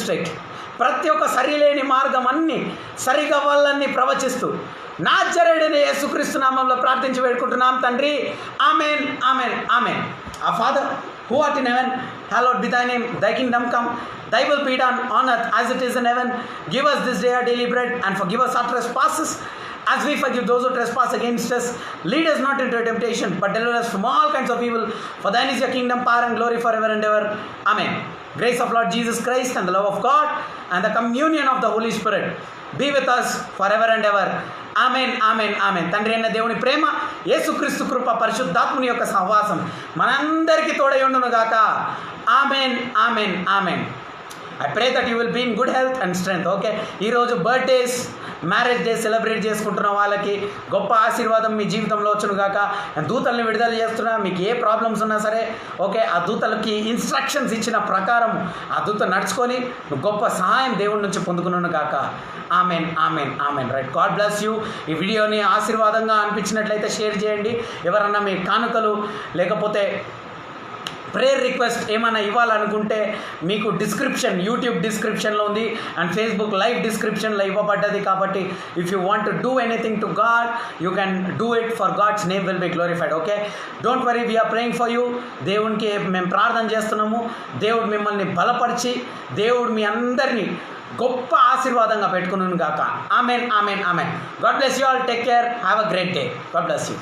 straight. ప్రతి ఒక్క సరిలేని మార్గం అన్నీ సరిగా వాళ్ళని ప్రవచిస్తూ నజరేయుడైన యేసుక్రీస్తు నామంలో ప్రార్థించి వేడుకుంటున్నాం తండ్రి. Amen, amen, amen. Our Father who art in heaven, hallowed be thy name, thy kingdom come, thy will be done on earth as it is in heaven. Give us this day our daily bread, and forgive us our trespasses as we forgive those who trespass against us. Lead us not into temptation, but deliver us from all kinds of evil. For thine is your kingdom, power and glory forever and ever. Amen. Grace of Lord Jesus Christ and the love of God and the communion of the Holy Spirit be with us forever and ever. Amen, amen, amen. తండ్రి అయిన దేవుని ప్రేమ, యేసుక్రీస్తు కృప, పరిశుద్ధాత్ముని యొక్క సహవాసం మనందరికీ తోడై ఉండును గాక. Amen, amen, amen. I pray that you will be in good health and strength. Okay, ఈరోజు బర్త్డేస్, మ్యారేజ్ డే సెలబ్రేట్ చేసుకుంటున్న వాళ్ళకి గొప్ప ఆశీర్వాదం మీ జీవితంలో వచ్చును గాక. దూతల్ని విడుదల చేస్తున్నా, మీకు ఏ ప్రాబ్లమ్స్ ఉన్నా సరే ఓకే, ఆ దూతలకి ఇన్స్ట్రక్షన్స్ ఇచ్చిన ప్రకారం ఆ దూత నడుచుకొని గొప్ప సహాయం దేవుడి నుంచి పొందుకున్నాను గాక. Amen, amen, amen. Right, God bless you. ఈ వీడియోని ఆశీర్వాదంగా అనిపించినట్లయితే షేర్ చేయండి. ఎవరన్నా మీ కానుకలు లేకపోతే ప్రేయర్ రిక్వెస్ట్ ఏమైనా ఇవ్వాలనుకుంటే మీకు డిస్క్రిప్షన్, యూట్యూబ్ డిస్క్రిప్షన్లో ఉంది అండ్ ఫేస్బుక్ లైవ్ డిస్క్రిప్షన్లో ఇవ్వబడ్డది. కాబట్టి if you want to do anything to God, you can do it for God's name will be glorified. Okay, don't worry, we are praying for you. దేవునికి మేము ప్రార్థన చేస్తున్నాము. దేవుడు మిమ్మల్ని బలపరిచి, దేవుడు మీ అందరినీ గొప్ప ఆశీర్వాదంగా పెట్టుకున్నాను గాక. Amen, amen, amen. God bless you all. Take care. Have a great day. God bless you.